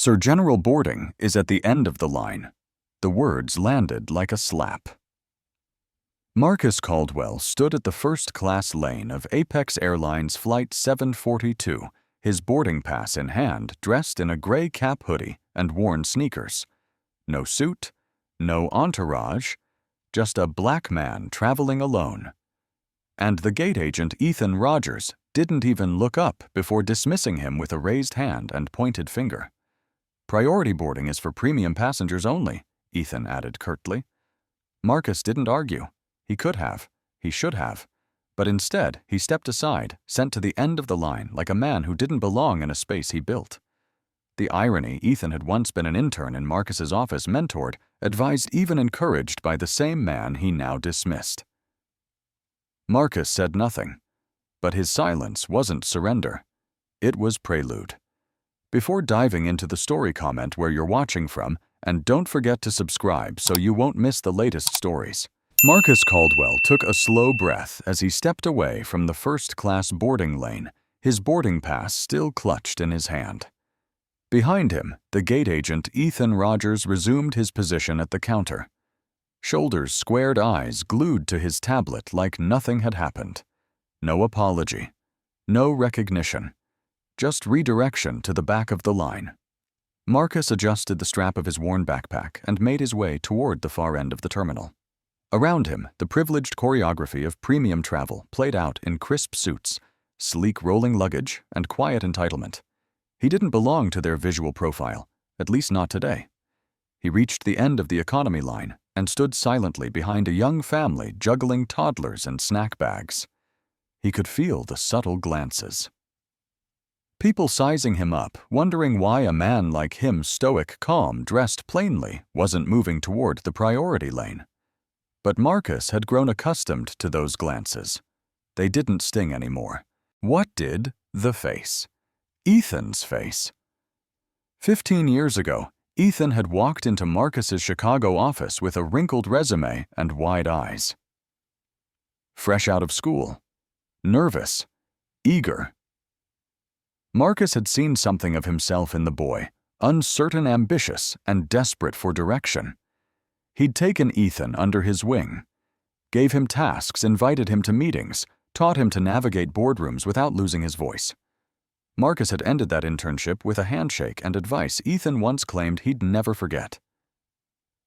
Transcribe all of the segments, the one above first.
Sir General Boarding is at the end of the line. The words landed like a slap. Marcus Caldwell stood at the first-class lane of Apex Airlines Flight 742, his boarding pass in hand, dressed in a gray cap hoodie and worn sneakers. No suit, no entourage, just a black man traveling alone. And the gate agent, Ethan Rogers, didn't even look up before dismissing him with a raised hand and pointed finger. "Priority boarding is for premium passengers only," Ethan added curtly. Marcus didn't argue. He could have. He should have. But instead, he stepped aside, sent to the end of the line like a man who didn't belong in a space he built. The irony, Ethan had once been an intern in Marcus's office, mentored, advised, even encouraged by the same man he now dismissed. Marcus said nothing, but his silence wasn't surrender. It was prelude. Before diving into the story, comment where you're watching from, and don't forget to subscribe so you won't miss the latest stories. Marcus Caldwell took a slow breath as he stepped away from the first-class boarding lane, his boarding pass still clutched in his hand. Behind him, the gate agent, Ethan Rogers, resumed his position at the counter. Shoulders squared, eyes glued to his tablet like nothing had happened. No apology. No recognition. Just redirection to the back of the line. Marcus adjusted the strap of his worn backpack and made his way toward the far end of the terminal. Around him, the privileged choreography of premium travel played out in crisp suits, sleek rolling luggage, and quiet entitlement. He didn't belong to their visual profile, at least not today. He reached the end of the economy line and stood silently behind a young family juggling toddlers and snack bags. He could feel the subtle glances. People sizing him up, wondering why a man like him, stoic, calm, dressed plainly, wasn't moving toward the priority lane. But Marcus had grown accustomed to those glances. They didn't sting anymore. What did? The face. Ethan's face. 15 years ago, Ethan had walked into Marcus's Chicago office with a wrinkled resume and wide eyes. Fresh out of school. Nervous. Eager. Marcus had seen something of himself in the boy, uncertain, ambitious, and desperate for direction. He'd taken Ethan under his wing, gave him tasks, invited him to meetings, taught him to navigate boardrooms without losing his voice. Marcus had ended that internship with a handshake and advice Ethan once claimed he'd never forget.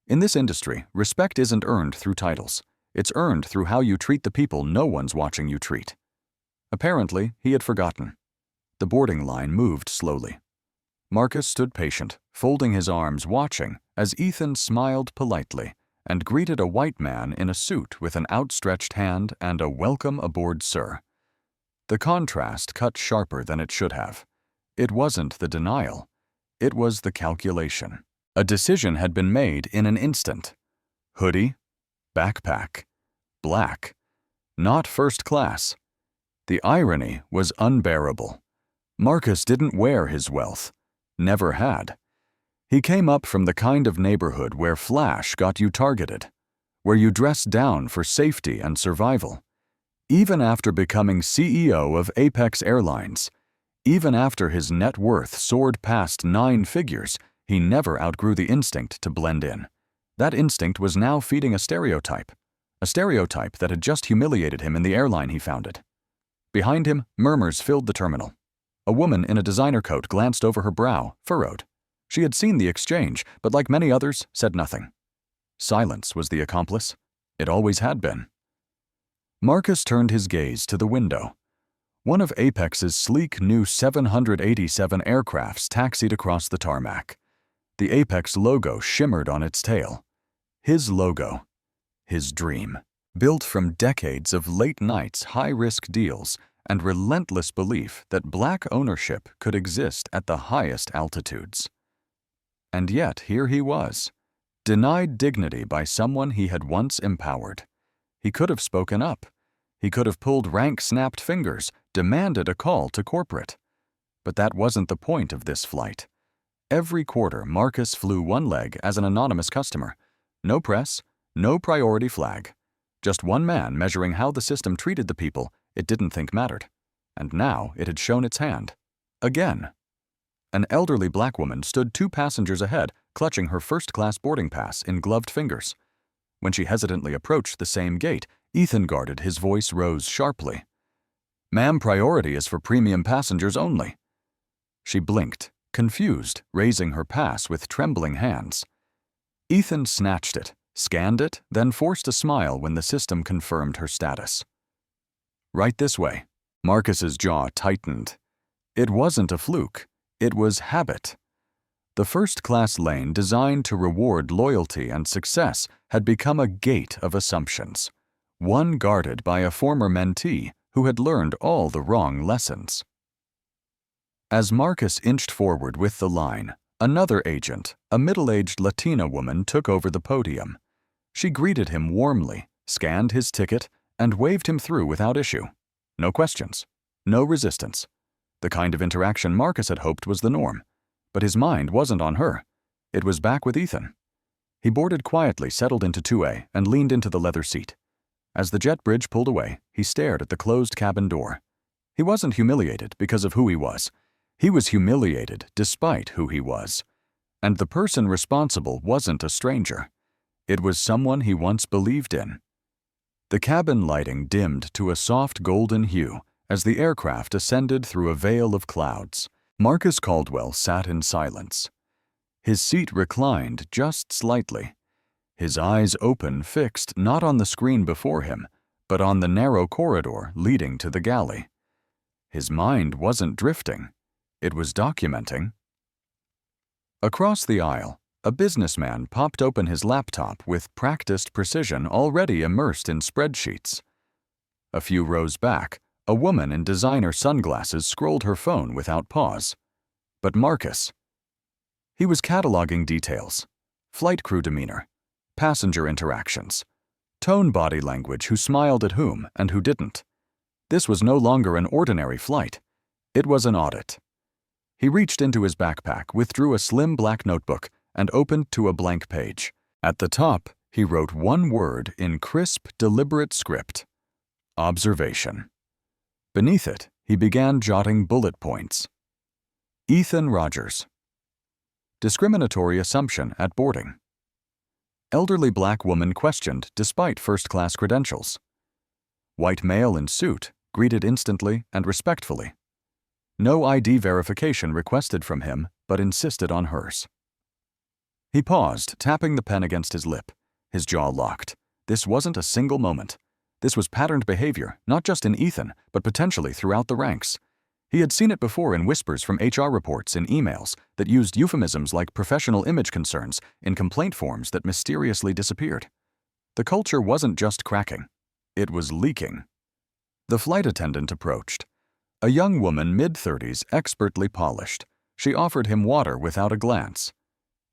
In this industry, respect isn't earned through titles. It's earned through how you treat the people no one's watching you treat. Apparently, he had forgotten. The boarding line moved slowly. Marcus stood patient, folding his arms, watching as Ethan smiled politely and greeted a white man in a suit with an outstretched hand and a "Welcome aboard, sir." The contrast cut sharper than it should have. It wasn't the denial. It was the calculation. A decision had been made in an instant. Hoodie, backpack, black, not first class. The irony was unbearable. Marcus didn't wear his wealth. Never had. He came up from the kind of neighborhood where flash got you targeted, where you dressed down for safety and survival. Even after becoming CEO of Apex Airlines, even after his net worth soared past 9 figures, he never outgrew the instinct to blend in. That instinct was now feeding a stereotype that had just humiliated him in the airline he founded. Behind him, murmurs filled the terminal. A woman in a designer coat glanced over her brow, furrowed. She had seen the exchange, but like many others, said nothing. Silence was the accomplice. It always had been. Marcus turned his gaze to the window. One of Apex's sleek new 787 aircrafts taxied across the tarmac. The Apex logo shimmered on its tail. His logo. His dream. Built from decades of late nights, high-risk deals, and relentless belief that black ownership could exist at the highest altitudes. And yet here he was, denied dignity by someone he had once empowered. He could have spoken up. He could have pulled rank snapped fingers, demanded a call to corporate. But that wasn't the point of this flight. Every quarter, Marcus flew one leg as an anonymous customer. No press, no priority flag. Just one man measuring how the system treated the people it didn't think mattered. And now it had shown its hand. Again. An elderly black woman stood 2 passengers ahead, clutching her first-class boarding pass in gloved fingers. When she hesitantly approached the same gate, Ethan guarded. His voice rose sharply. "Ma'am, priority is for premium passengers only." She blinked, confused, raising her pass with trembling hands. Ethan snatched it, scanned it, then forced a smile when the system confirmed her status. "Right this way." Marcus's jaw tightened. It wasn't a fluke. It was habit. The first-class lane, designed to reward loyalty and success, had become a gate of assumptions, one guarded by a former mentee who had learned all the wrong lessons. As Marcus inched forward with the line, another agent, a middle-aged Latina woman, took over the podium. She greeted him warmly, scanned his ticket, and waved him through without issue. No questions, no resistance. The kind of interaction Marcus had hoped was the norm. But his mind wasn't on her. It was back with Ethan. He boarded quietly, settled into 2A, and leaned into the leather seat. As the jet bridge pulled away, he stared at the closed cabin door. He wasn't humiliated because of who he was. He was humiliated despite who he was. And the person responsible wasn't a stranger. It was someone he once believed in. The cabin lighting dimmed to a soft golden hue as the aircraft ascended through a veil of clouds. Marcus Caldwell sat in silence. His seat reclined just slightly, his eyes open, fixed not on the screen before him, but on the narrow corridor leading to the galley. His mind wasn't drifting. It was documenting. Across the aisle, a businessman popped open his laptop with practiced precision already immersed in spreadsheets. A few rows back, a woman in designer sunglasses scrolled her phone without pause. But Marcus, he was cataloging details, flight crew demeanor, passenger interactions, tone body language, who smiled at whom and who didn't. This was no longer an ordinary flight. It was an audit. He reached into his backpack, withdrew a slim black notebook, and opened to a blank page. At the top, he wrote one word in crisp, deliberate script: observation. Beneath it, he began jotting bullet points. Ethan Rogers. Discriminatory assumption at boarding. Elderly black woman questioned despite first-class credentials. White male in suit, greeted instantly and respectfully. No ID verification requested from him, but insisted on hers. He paused, tapping the pen against his lip, his jaw locked. This wasn't a single moment. This was patterned behavior, not just in Ethan, but potentially throughout the ranks. He had seen it before in whispers from HR reports, in emails that used euphemisms like professional image concerns, in complaint forms that mysteriously disappeared. The culture wasn't just cracking. It was leaking. The flight attendant approached. A young woman, mid-30s, expertly polished. She offered him water without a glance.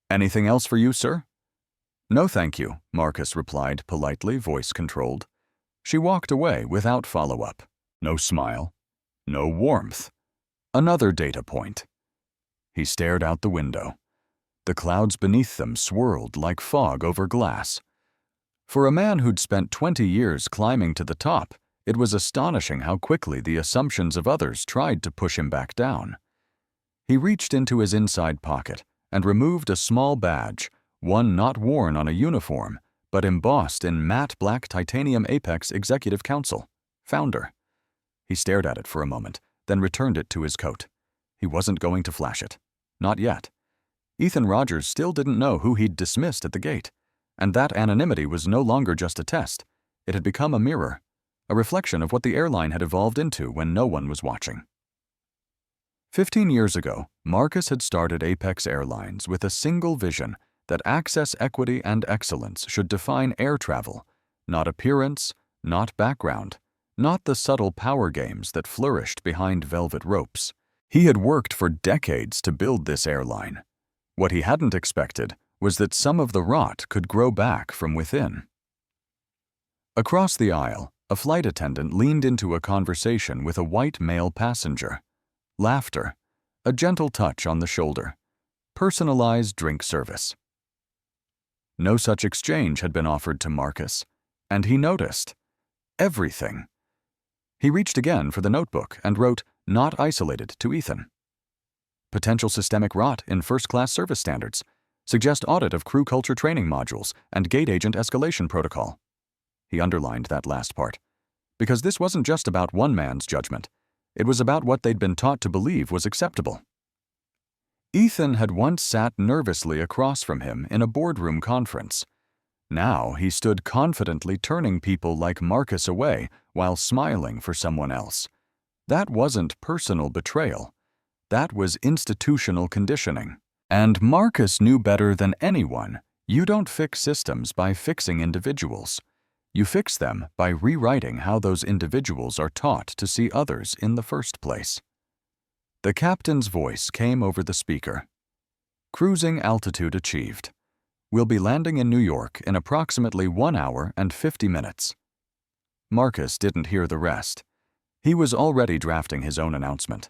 "Anything else for you, sir?" "No, thank you," Marcus replied politely, voice controlled. She walked away without follow-up. No smile. No warmth. Another data point. He stared out the window. The clouds beneath them swirled like fog over glass. For a man who'd spent 20 years climbing to the top, it was astonishing how quickly the assumptions of others tried to push him back down. He reached into his inside pocket and removed a small badge, one not worn on a uniform, but embossed in matte black titanium Apex Executive Council, founder. He stared at it for a moment, then returned it to his coat. He wasn't going to flash it. Not yet. Ethan Rogers still didn't know who he'd dismissed at the gate, and that anonymity was no longer just a test. It had become a mirror, a reflection of what the airline had evolved into when no one was watching. 15 years ago, Marcus had started Apex Airlines with a single vision that access, equity, and excellence should define air travel, not appearance, not background, not the subtle power games that flourished behind velvet ropes. He had worked for decades to build this airline. What he hadn't expected was that some of the rot could grow back from within. Across the aisle, a flight attendant leaned into a conversation with a white male passenger. Laughter, a gentle touch on the shoulder, personalized drink service. No such exchange had been offered to Marcus, and he noticed everything. He reached again for the notebook and wrote, "Not isolated," to Ethan. Potential systemic rot in first-class service standards. Suggest audit of crew culture training modules and gate agent escalation protocol. He underlined that last part. Because this wasn't just about one man's judgment. It was about what they'd been taught to believe was acceptable. Ethan had once sat nervously across from him in a boardroom conference. Now he stood confidently turning people like Marcus away while smiling for someone else. That wasn't personal betrayal. That was institutional conditioning. And Marcus knew better than anyone, you don't fix systems by fixing individuals. You fix them by rewriting how those individuals are taught to see others in the first place. The captain's voice came over the speaker. Cruising altitude achieved. We'll be landing in New York in approximately 1 hour and 50 minutes. Marcus didn't hear the rest. He was already drafting his own announcement.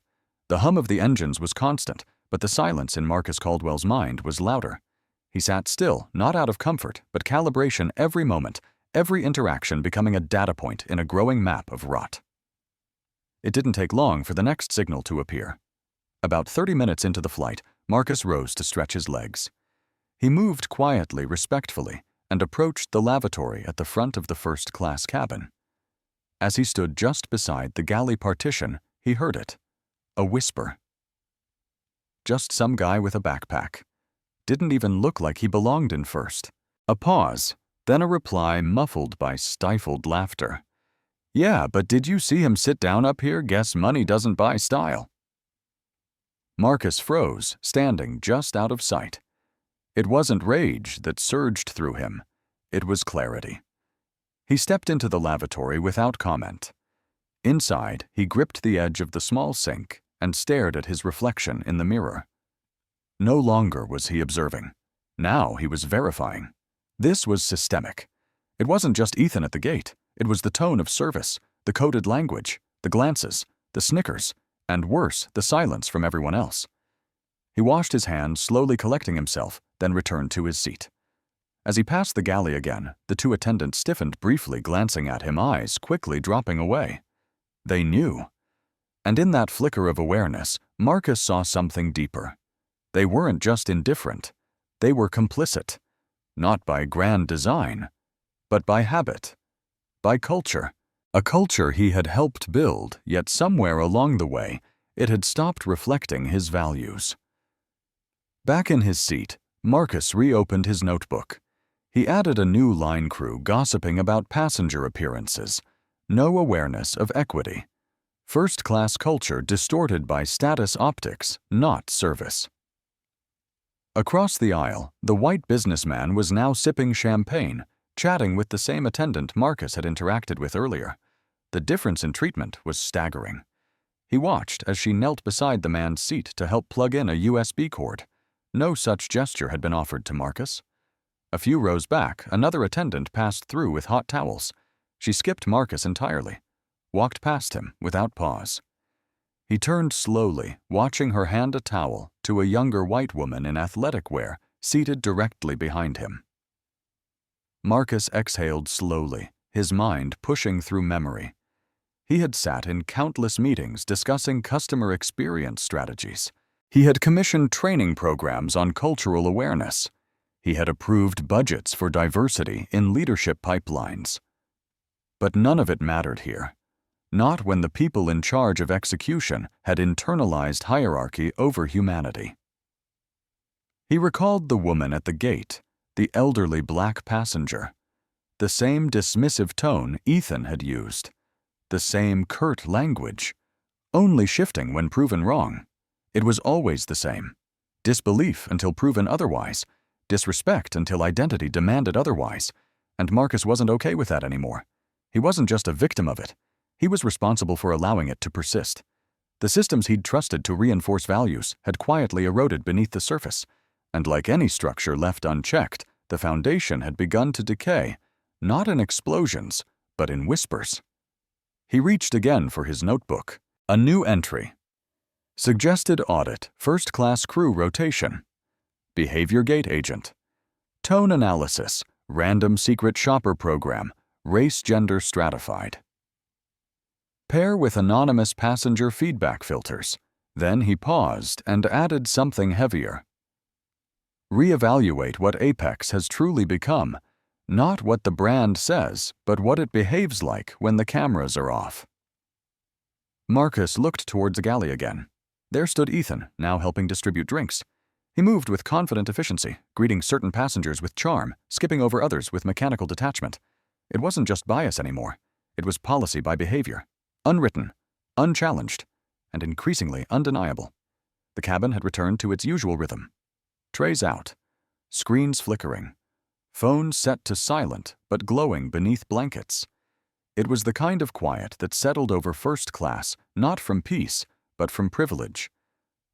The hum of the engines was constant, but the silence in Marcus Caldwell's mind was louder. He sat still, not out of comfort, but calibration every moment, every interaction becoming a data point in a growing map of rot. It didn't take long for the next signal to appear. About 30 minutes into the flight, Marcus rose to stretch his legs. He moved quietly, respectfully, and approached the lavatory at the front of the first-class cabin. As he stood just beside the galley partition, he heard it. A whisper. Just some guy with a backpack. Didn't even look like he belonged in first. A pause, then a reply muffled by stifled laughter. Yeah, but did you see him sit down up here? Guess money doesn't buy style. Marcus froze, standing just out of sight. It wasn't rage that surged through him. It was clarity. He stepped into the lavatory without comment. Inside, he gripped the edge of the small sink and stared at his reflection in the mirror. No longer was he observing. Now he was verifying. This was systemic. It wasn't just Ethan at the gate. It was the tone of service, the coded language, the glances, the snickers, and worse, the silence from everyone else. He washed his hands, slowly collecting himself, then returned to his seat. As he passed the galley again, the two attendants stiffened briefly, glancing at him, eyes quickly dropping away. They knew. And in that flicker of awareness, Marcus saw something deeper. They weren't just indifferent. They were complicit. Not by grand design, but by habit. By culture. A culture he had helped build, yet somewhere along the way, it had stopped reflecting his values. Back in his seat, Marcus reopened his notebook. He added a new line crew gossiping about passenger appearances. No awareness of equity. First-class culture distorted by status optics, not service. Across the aisle, the white businessman was now sipping champagne, chatting with the same attendant Marcus had interacted with earlier. The difference in treatment was staggering. He watched as she knelt beside the man's seat to help plug in a USB cord. No such gesture had been offered to Marcus. A few rows back, another attendant passed through with hot towels. She skipped Marcus entirely, walked past him without pause. He turned slowly, watching her hand a towel to a younger white woman in athletic wear seated directly behind him. Marcus exhaled slowly, his mind pushing through memory. He had sat in countless meetings discussing customer experience strategies. He had commissioned training programs on cultural awareness. He had approved budgets for diversity in leadership pipelines. But none of it mattered here. Not when the people in charge of execution had internalized hierarchy over humanity. He recalled the woman at the gate, the elderly black passenger. The same dismissive tone Ethan had used. The same curt language, only shifting when proven wrong. It was always the same. Disbelief until proven otherwise. Disrespect until identity demanded otherwise. And Marcus wasn't okay with that anymore. He wasn't just a victim of it. He was responsible for allowing it to persist. The systems he'd trusted to reinforce values had quietly eroded beneath the surface, and like any structure left unchecked, the foundation had begun to decay, not in explosions, but in whispers. He reached again for his notebook. A new entry. Suggested audit, first-class crew rotation. Behavior gate agent. Tone analysis, random secret shopper program, race gender stratified. Pair with anonymous passenger feedback filters. Then he paused and added something heavier. Reevaluate what Apex has truly become, not what the brand says, but what it behaves like when the cameras are off. Marcus looked towards the galley again. There stood Ethan, now helping distribute drinks. He moved with confident efficiency, greeting certain passengers with charm, skipping over others with mechanical detachment. It wasn't just bias anymore. It was policy by behavior. Unwritten, unchallenged, and increasingly undeniable. The cabin had returned to its usual rhythm. Trays out, screens flickering, phones set to silent but glowing beneath blankets. It was the kind of quiet that settled over first class, not from peace, but from privilege.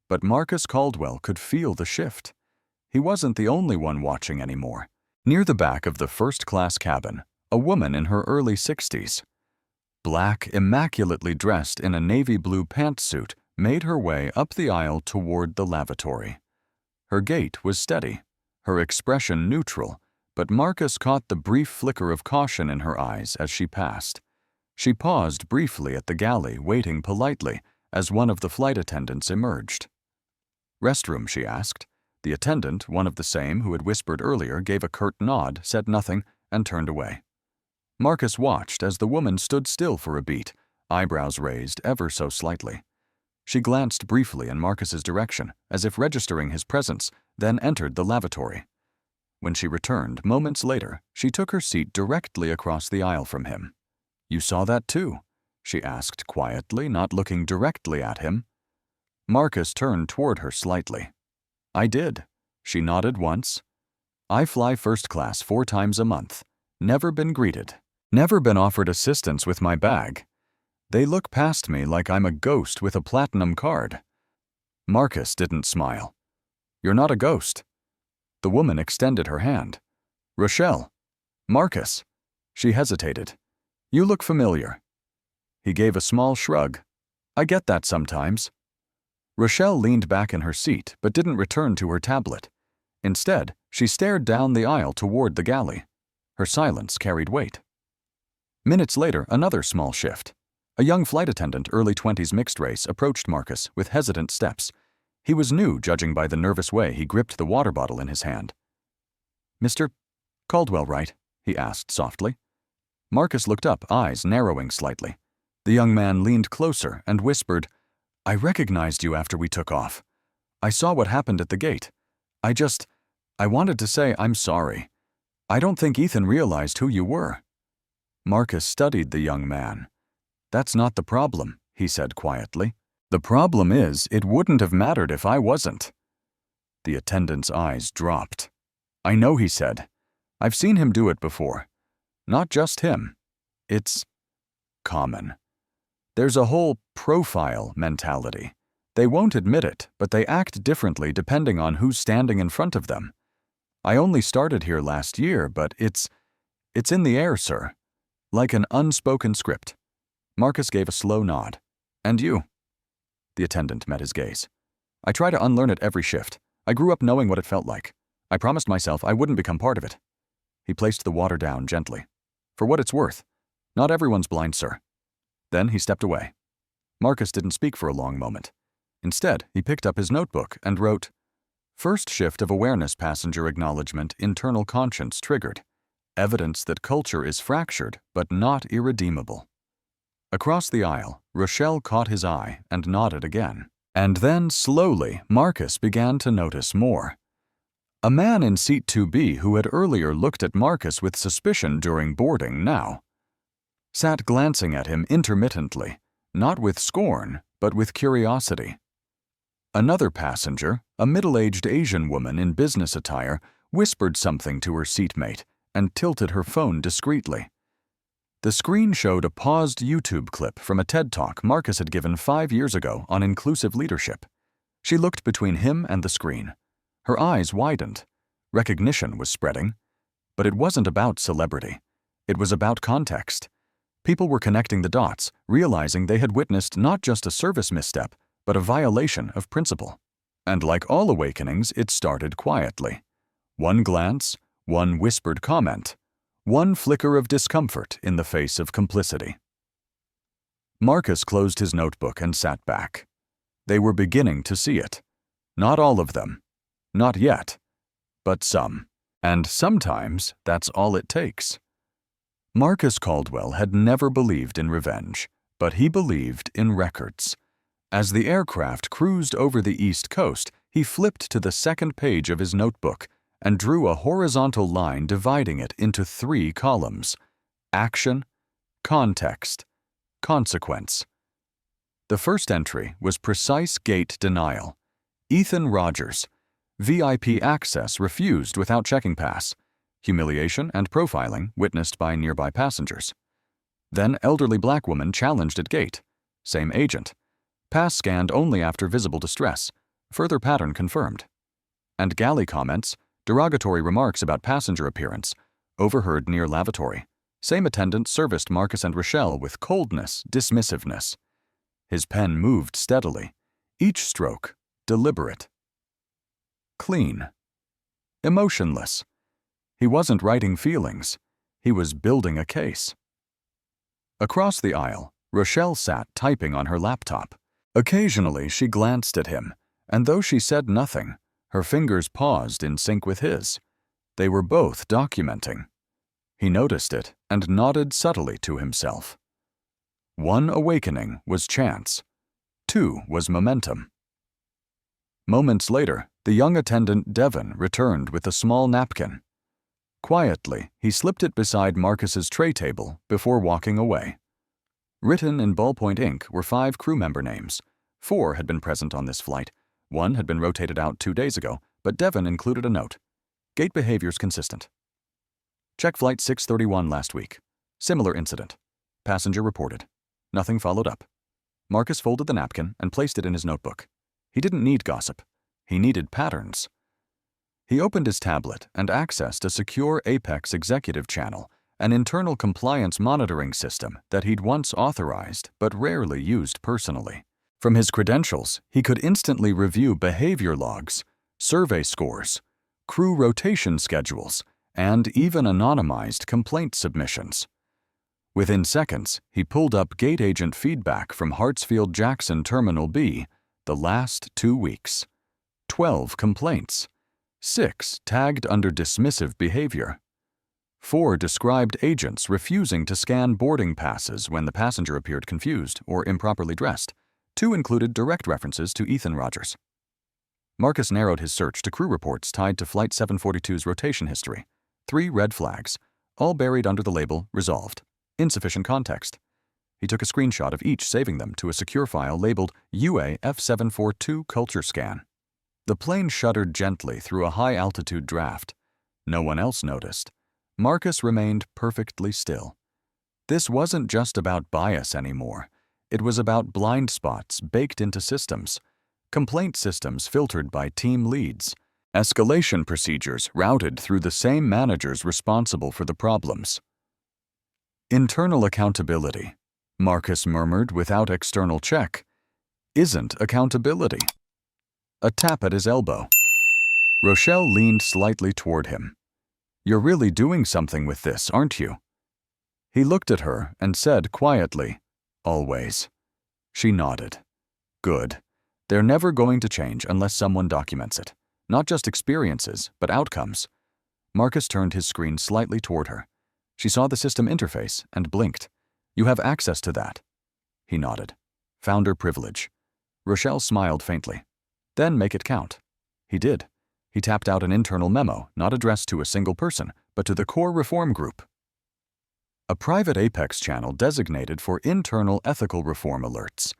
But Marcus Caldwell could feel the shift. He wasn't the only one watching anymore. Near the back of the first-class cabin, a woman in her early 60s, black, immaculately dressed in a navy blue pantsuit, made her way up the aisle toward the lavatory. Her gait was steady, her expression neutral, but Marcus caught the brief flicker of caution in her eyes as she passed. She paused briefly at the galley, waiting politely as one of the flight attendants emerged. "Restroom?" she asked. The attendant, one of the same who had whispered earlier, gave a curt nod, said nothing, and turned away. Marcus watched as the woman stood still for a beat, eyebrows raised ever so slightly. She glanced briefly in Marcus's direction, as if registering his presence, then entered the lavatory. When she returned, moments later, she took her seat directly across the aisle from him. "You saw that too?" she asked quietly, not looking directly at him. Marcus turned toward her slightly. "I did." She nodded once. "I fly first class 4 times a month. Never been greeted. Never been offered assistance with my bag. They look past me like I'm a ghost with a platinum card." Marcus didn't smile. "You're not a ghost." The woman extended her hand. "Rochelle." "Marcus." She hesitated. "You look familiar." He gave a small shrug. "I get that sometimes." Rochelle leaned back in her seat but didn't return to her tablet. Instead, she stared down the aisle toward the galley. Her silence carried weight. Minutes later, another small shift. A young flight attendant, early 20s mixed race, approached Marcus with hesitant steps. He was new, judging by the nervous way he gripped the water bottle in his hand. "Mr. Caldwell, right?" he asked softly. Marcus looked up, eyes narrowing slightly. The young man leaned closer and whispered, "I recognized you after we took off. I saw what happened at the gate. I wanted to say I'm sorry. I don't think Ethan realized who you were." Marcus studied the young man. "That's not the problem," he said quietly. "The problem is, it wouldn't have mattered if I wasn't." The attendant's eyes dropped. "I know," he said. "I've seen him do it before. Not just him. It's common. There's a whole profile mentality. They won't admit it, but they act differently depending on who's standing in front of them. I only started here last year, but it's in the air, sir. Like an unspoken script." Marcus gave a slow nod. "And you?" The attendant met his gaze. "I try to unlearn it every shift. I grew up knowing what it felt like. I promised myself I wouldn't become part of it." He placed the water down gently. "For what it's worth. Not everyone's blind, sir." Then he stepped away. Marcus didn't speak for a long moment. Instead, he picked up his notebook and wrote, "First shift of awareness passenger acknowledgement, internal conscience triggered. Evidence that culture is fractured, but not irredeemable." Across the aisle, Rochelle caught his eye and nodded again. And then, slowly, Marcus began to notice more. A man in seat 2B who had earlier looked at Marcus with suspicion during boarding now sat glancing at him intermittently, not with scorn, but with curiosity. Another passenger, a middle-aged Asian woman in business attire, whispered something to her seatmate and tilted her phone discreetly. The screen showed a paused YouTube clip from a TED Talk Marcus had given 5 years ago on inclusive leadership. She looked between him and the screen. Her eyes widened. Recognition was spreading. But it wasn't about celebrity. It was about context. People were connecting the dots, realizing they had witnessed not just a service misstep, but a violation of principle. And like all awakenings, it started quietly. One glance, one whispered comment, one flicker of discomfort in the face of complicity. Marcus closed his notebook and sat back. They were beginning to see it. Not all of them. Not yet. But some. And sometimes that's all it takes. Marcus Caldwell had never believed in revenge, but he believed in records. As the aircraft cruised over the East Coast, he flipped to the second page of his notebook and drew a horizontal line dividing it into 3 columns: action, context, consequence. The first entry was precise gate denial. Ethan Rogers. VIP access refused without checking pass. Humiliation and profiling witnessed by nearby passengers. Then elderly black woman challenged at gate. Same agent. Pass scanned only after visible distress. Further pattern confirmed. And galley comments, derogatory remarks about passenger appearance, overheard near lavatory. Same attendant serviced Marcus and Rochelle with coldness, dismissiveness. His pen moved steadily. Each stroke, deliberate. Clean. Emotionless. He wasn't writing feelings. He was building a case. Across the aisle, Rochelle sat typing on her laptop. Occasionally, she glanced at him, and though she said nothing, her fingers paused in sync with his. They were both documenting. He noticed it and nodded subtly to himself. 1 awakening was chance. 2 was momentum. Moments later, the young attendant Devon returned with a small napkin. Quietly, he slipped it beside Marcus's tray table before walking away. Written in ballpoint ink were 5 crew member names. 4 had been present on this flight. 1 had been rotated out 2 days ago, but Devon included a note. Gate behaviors consistent. Check flight 631 last week. Similar incident. Passenger reported. Nothing followed up. Marcus folded the napkin and placed it in his notebook. He didn't need gossip. He needed patterns. He opened his tablet and accessed a secure Apex executive channel, an internal compliance monitoring system that he'd once authorized but rarely used personally. From his credentials, he could instantly review behavior logs, survey scores, crew rotation schedules, and even anonymized complaint submissions. Within seconds, he pulled up gate agent feedback from Hartsfield-Jackson Terminal B the last 2 weeks. 12 complaints. 6 tagged under dismissive behavior. 4 described agents refusing to scan boarding passes when the passenger appeared confused or improperly dressed. 2 included direct references to Ethan Rogers. Marcus narrowed his search to crew reports tied to Flight 742's rotation history. 3 red flags, all buried under the label resolved. Insufficient context. He took a screenshot of each, saving them to a secure file labeled UA F742 Culture Scan. The plane shuddered gently through a high-altitude draft. No one else noticed. Marcus remained perfectly still. This wasn't just about bias anymore. It was about blind spots baked into systems, complaint systems filtered by team leads, escalation procedures routed through the same managers responsible for the problems. Internal accountability, Marcus murmured without external check, isn't accountability. A tap at his elbow. Rochelle leaned slightly toward him. You're really doing something with this, aren't you? He looked at her and said quietly, always. She nodded. Good. They're never going to change unless someone documents it. Not just experiences, but outcomes. Marcus turned his screen slightly toward her. She saw the system interface and blinked. You have access to that. He nodded. Founder privilege. Rochelle smiled faintly. Then make it count. He did. He tapped out an internal memo, not addressed to a single person, but to the core reform group. A private Apex channel designated for internal ethical reform alerts.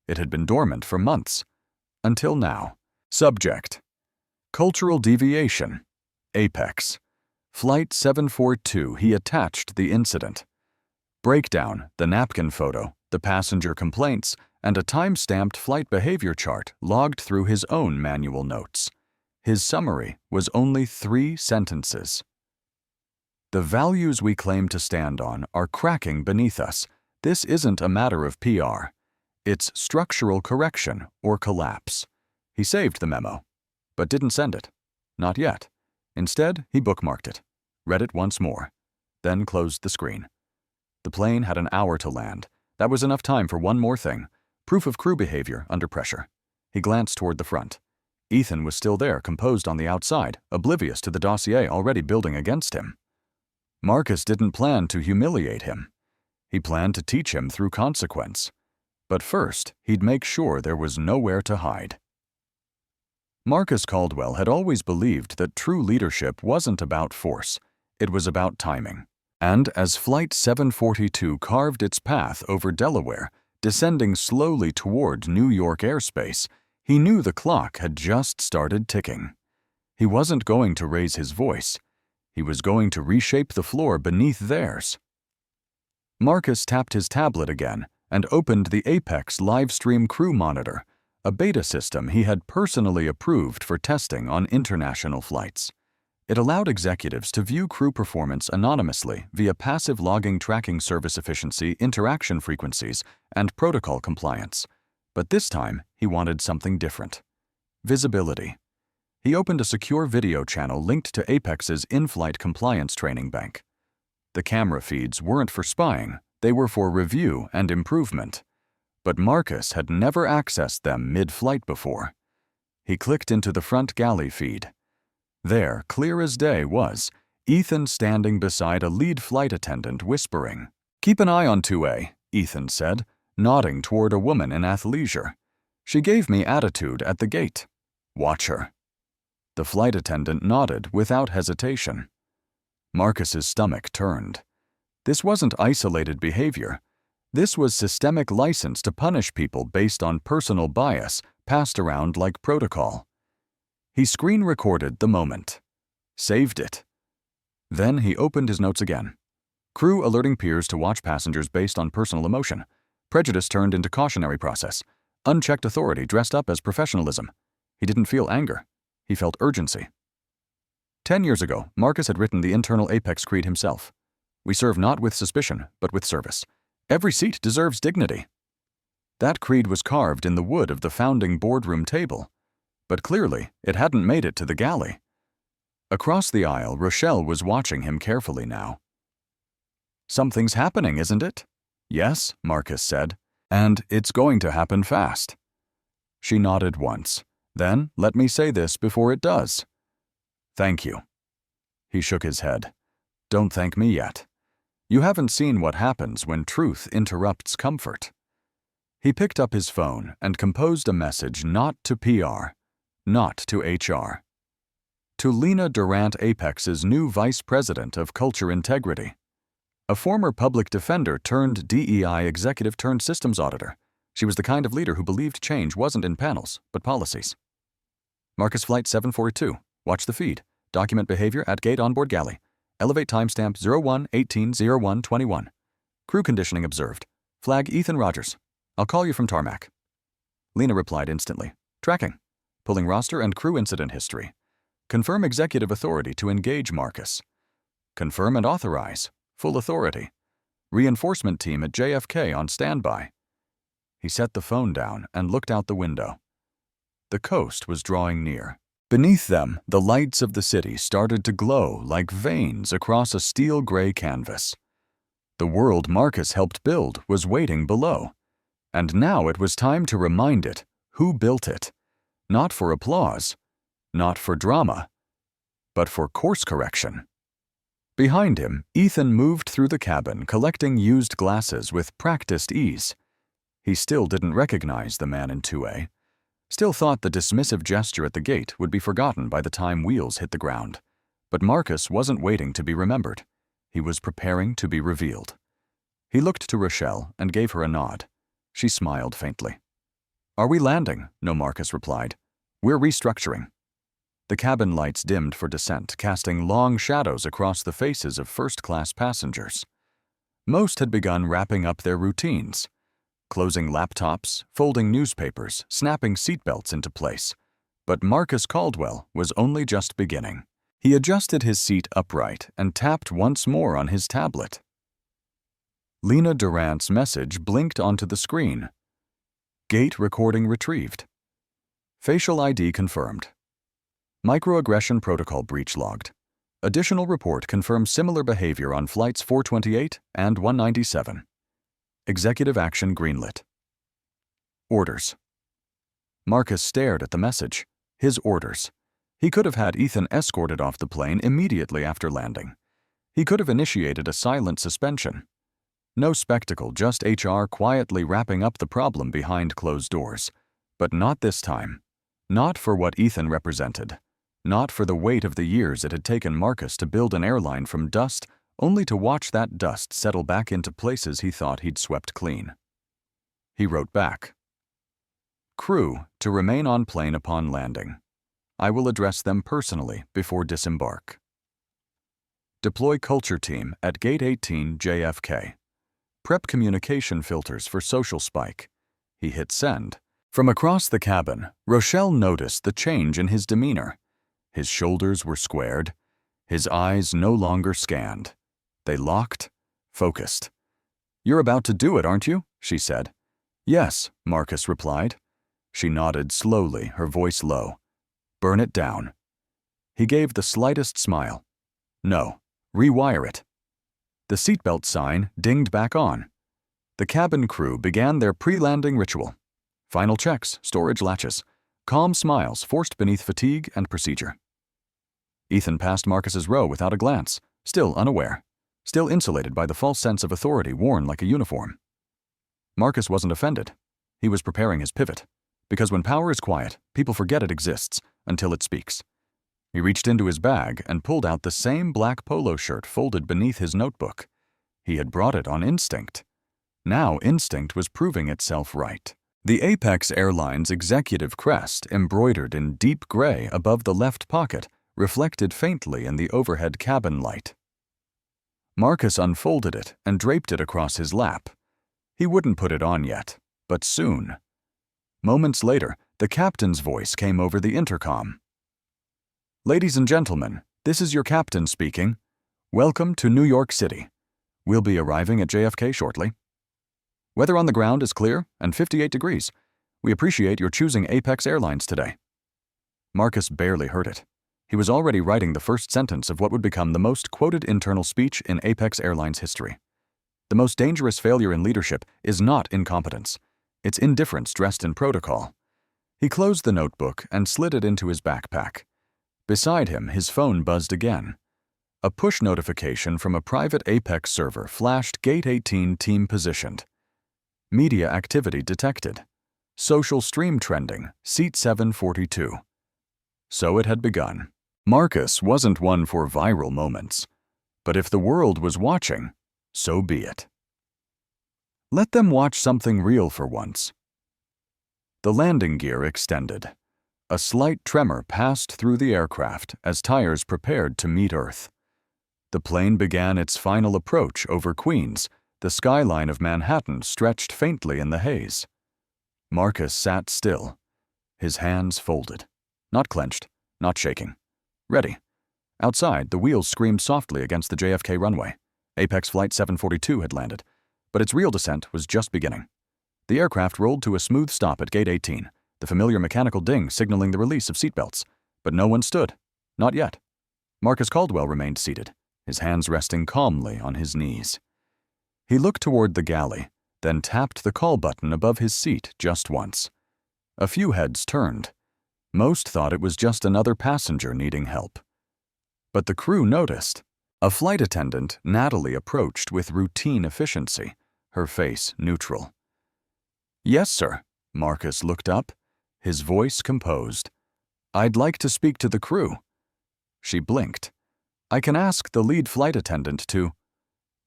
It had been dormant for months. Until now. Subject. Cultural deviation. Apex. Flight 742, he attached the incident. Breakdown, the napkin photo, the passenger complaints, and a time-stamped flight behavior chart logged through his own manual notes. His summary was only 3 sentences. The values we claim to stand on are cracking beneath us. This isn't a matter of PR. It's structural correction or collapse. He saved the memo, but didn't send it. Not yet. Instead, he bookmarked it, read it once more, then closed the screen. The plane had an hour to land. That was enough time for one more thing, proof of crew behavior under pressure. He glanced toward the front. Ethan was still there, composed on the outside, oblivious to the dossier already building against him. Marcus didn't plan to humiliate him. He planned to teach him through consequence. But first, he'd make sure there was nowhere to hide. Marcus Caldwell had always believed that true leadership wasn't about force, it was about timing. And as Flight 742 carved its path over Delaware, descending slowly toward New York airspace, he knew the clock had just started ticking. He wasn't going to raise his voice. He was going to reshape the floor beneath theirs. Marcus tapped his tablet again and opened the Apex livestream crew monitor, a beta system he had personally approved for testing on international flights. It allowed executives to view crew performance anonymously via passive logging tracking service efficiency, interaction frequencies, and protocol compliance. But this time, he wanted something different. Visibility. He opened a secure video channel linked to Apex's in-flight compliance training bank. The camera feeds weren't for spying, they were for review and improvement. But Marcus had never accessed them mid-flight before. He clicked into the front galley feed. There, clear as day, was Ethan standing beside a lead flight attendant whispering. "Keep an eye on 2A, Ethan said, nodding toward a woman in athleisure. "She gave me attitude at the gate. Watch her." The flight attendant nodded without hesitation. Marcus's stomach turned. This wasn't isolated behavior. This was systemic license to punish people based on personal bias passed around like protocol. He screen recorded the moment. Saved it. Then he opened his notes again. Crew alerting peers to watch passengers based on personal emotion. Prejudice turned into cautionary process. Unchecked authority dressed up as professionalism. He didn't feel anger. He felt urgency. 10 years ago, Marcus had written the internal Apex creed himself. "We serve not with suspicion, but with service. Every seat deserves dignity." That creed was carved in the wood of the founding boardroom table. But clearly, it hadn't made it to the galley. Across the aisle, Rochelle was watching him carefully now. "Something's happening, isn't it?" "Yes," Marcus said, "and it's going to happen fast." She nodded once. "Then, let me say this before it does." "Thank you." He shook his head. "Don't thank me yet. You haven't seen what happens when truth interrupts comfort." He picked up his phone and composed a message not to PR, not to HR. To Lena Durant, Apex's new Vice President of Culture Integrity. A former public defender turned DEI executive turned systems auditor. She was the kind of leader who believed change wasn't in panels, but policies. Marcus Flight 742. Watch the feed. Document behavior at gate onboard galley. Elevate timestamp 01/18/01/21. Crew conditioning observed. Flag Ethan Rogers. I'll call you from tarmac. Lena replied instantly. Tracking. Pulling roster and crew incident history. Confirm executive authority to engage Marcus. Confirm and authorize. Full authority. Reinforcement team at JFK on standby. He set the phone down and looked out the window. The coast was drawing near. Beneath them, the lights of the city started to glow like veins across a steel-gray canvas. The world Marcus helped build was waiting below. And now it was time to remind it who built it. Not for applause, not for drama, but for course correction. Behind him, Ethan moved through the cabin, collecting used glasses with practiced ease. He still didn't recognize the man in 2A. Still thought the dismissive gesture at the gate would be forgotten by the time wheels hit the ground. But Marcus wasn't waiting to be remembered. He was preparing to be revealed. He looked to Rochelle and gave her a nod. She smiled faintly. "Are we landing?" No, Marcus replied. "We're restructuring." The cabin lights dimmed for descent, casting long shadows across the faces of first-class passengers. Most had begun wrapping up their routines. Closing laptops, folding newspapers, snapping seatbelts into place. But Marcus Caldwell was only just beginning. He adjusted his seat upright and tapped once more on his tablet. Lena Durant's message blinked onto the screen. Gate recording retrieved. Facial ID confirmed. Microaggression protocol breach logged. Additional report confirms similar behavior on flights 428 and 197. Executive action greenlit. Orders. Marcus stared at the message. His orders. He could have had Ethan escorted off the plane immediately after landing. He could have initiated a silent suspension. No spectacle, just HR quietly wrapping up the problem behind closed doors. But not this time. Not for what Ethan represented. Not for the weight of the years it had taken Marcus to build an airline from dust, only to watch that dust settle back into places he thought he'd swept clean. He wrote back. Crew to remain on plane upon landing. I will address them personally before disembark. Deploy culture team at Gate 18 JFK. Prep communication filters for social spike. He hit send. From across the cabin, Rochelle noticed the change in his demeanor. His shoulders were squared. His eyes no longer scanned. They locked, focused. You're about to do it, aren't you? She said. Yes, Marcus replied. She nodded slowly, her voice low. Burn it down. He gave the slightest smile. No, rewire it. The seatbelt sign dinged back on. The cabin crew began their pre-landing ritual. Final checks, storage latches. Calm smiles forced beneath fatigue and procedure. Ethan passed Marcus's row without a glance, still unaware, still insulated by the false sense of authority worn like a uniform. Marcus wasn't offended. He was preparing his pivot. Because when power is quiet, people forget it exists until it speaks. He reached into his bag and pulled out the same black polo shirt folded beneath his notebook. He had brought it on instinct. Now instinct was proving itself right. The Apex Airlines executive crest, embroidered in deep gray above the left pocket, reflected faintly in the overhead cabin light. Marcus unfolded it and draped it across his lap. He wouldn't put it on yet, but soon. Moments later, the captain's voice came over the intercom. Ladies and gentlemen, this is your captain speaking. Welcome to New York City. We'll be arriving at JFK shortly. Weather on the ground is clear and 58 degrees. We appreciate your choosing Apex Airlines today. Marcus barely heard it. He was already writing the first sentence of what would become the most quoted internal speech in Apex Airlines history. The most dangerous failure in leadership is not incompetence. It's indifference dressed in protocol. He closed the notebook and slid it into his backpack. Beside him, his phone buzzed again. A push notification from a private Apex server flashed Gate 18 team positioned. Media activity detected. Social stream trending, seat 742. So it had begun. Marcus wasn't one for viral moments. But if the world was watching, so be it. Let them watch something real for once. The landing gear extended. A slight tremor passed through the aircraft as tires prepared to meet Earth. The plane began its final approach over Queens. The skyline of Manhattan stretched faintly in the haze. Marcus sat still, his hands folded, not clenched, not shaking. Ready. Outside, the wheels screamed softly against the JFK runway. Apex Flight 742 had landed, but its real descent was just beginning. The aircraft rolled to a smooth stop at Gate 18, the familiar mechanical ding signaling the release of seatbelts. But no one stood. Not yet. Marcus Caldwell remained seated, his hands resting calmly on his knees. He looked toward the galley, then tapped the call button above his seat just once. A few heads turned. Most thought it was just another passenger needing help. But the crew noticed. A flight attendant, Natalie, approached with routine efficiency, her face neutral. Yes, sir. Marcus looked up, his voice composed. I'd like to speak to the crew. She blinked. I can ask the lead flight attendant to...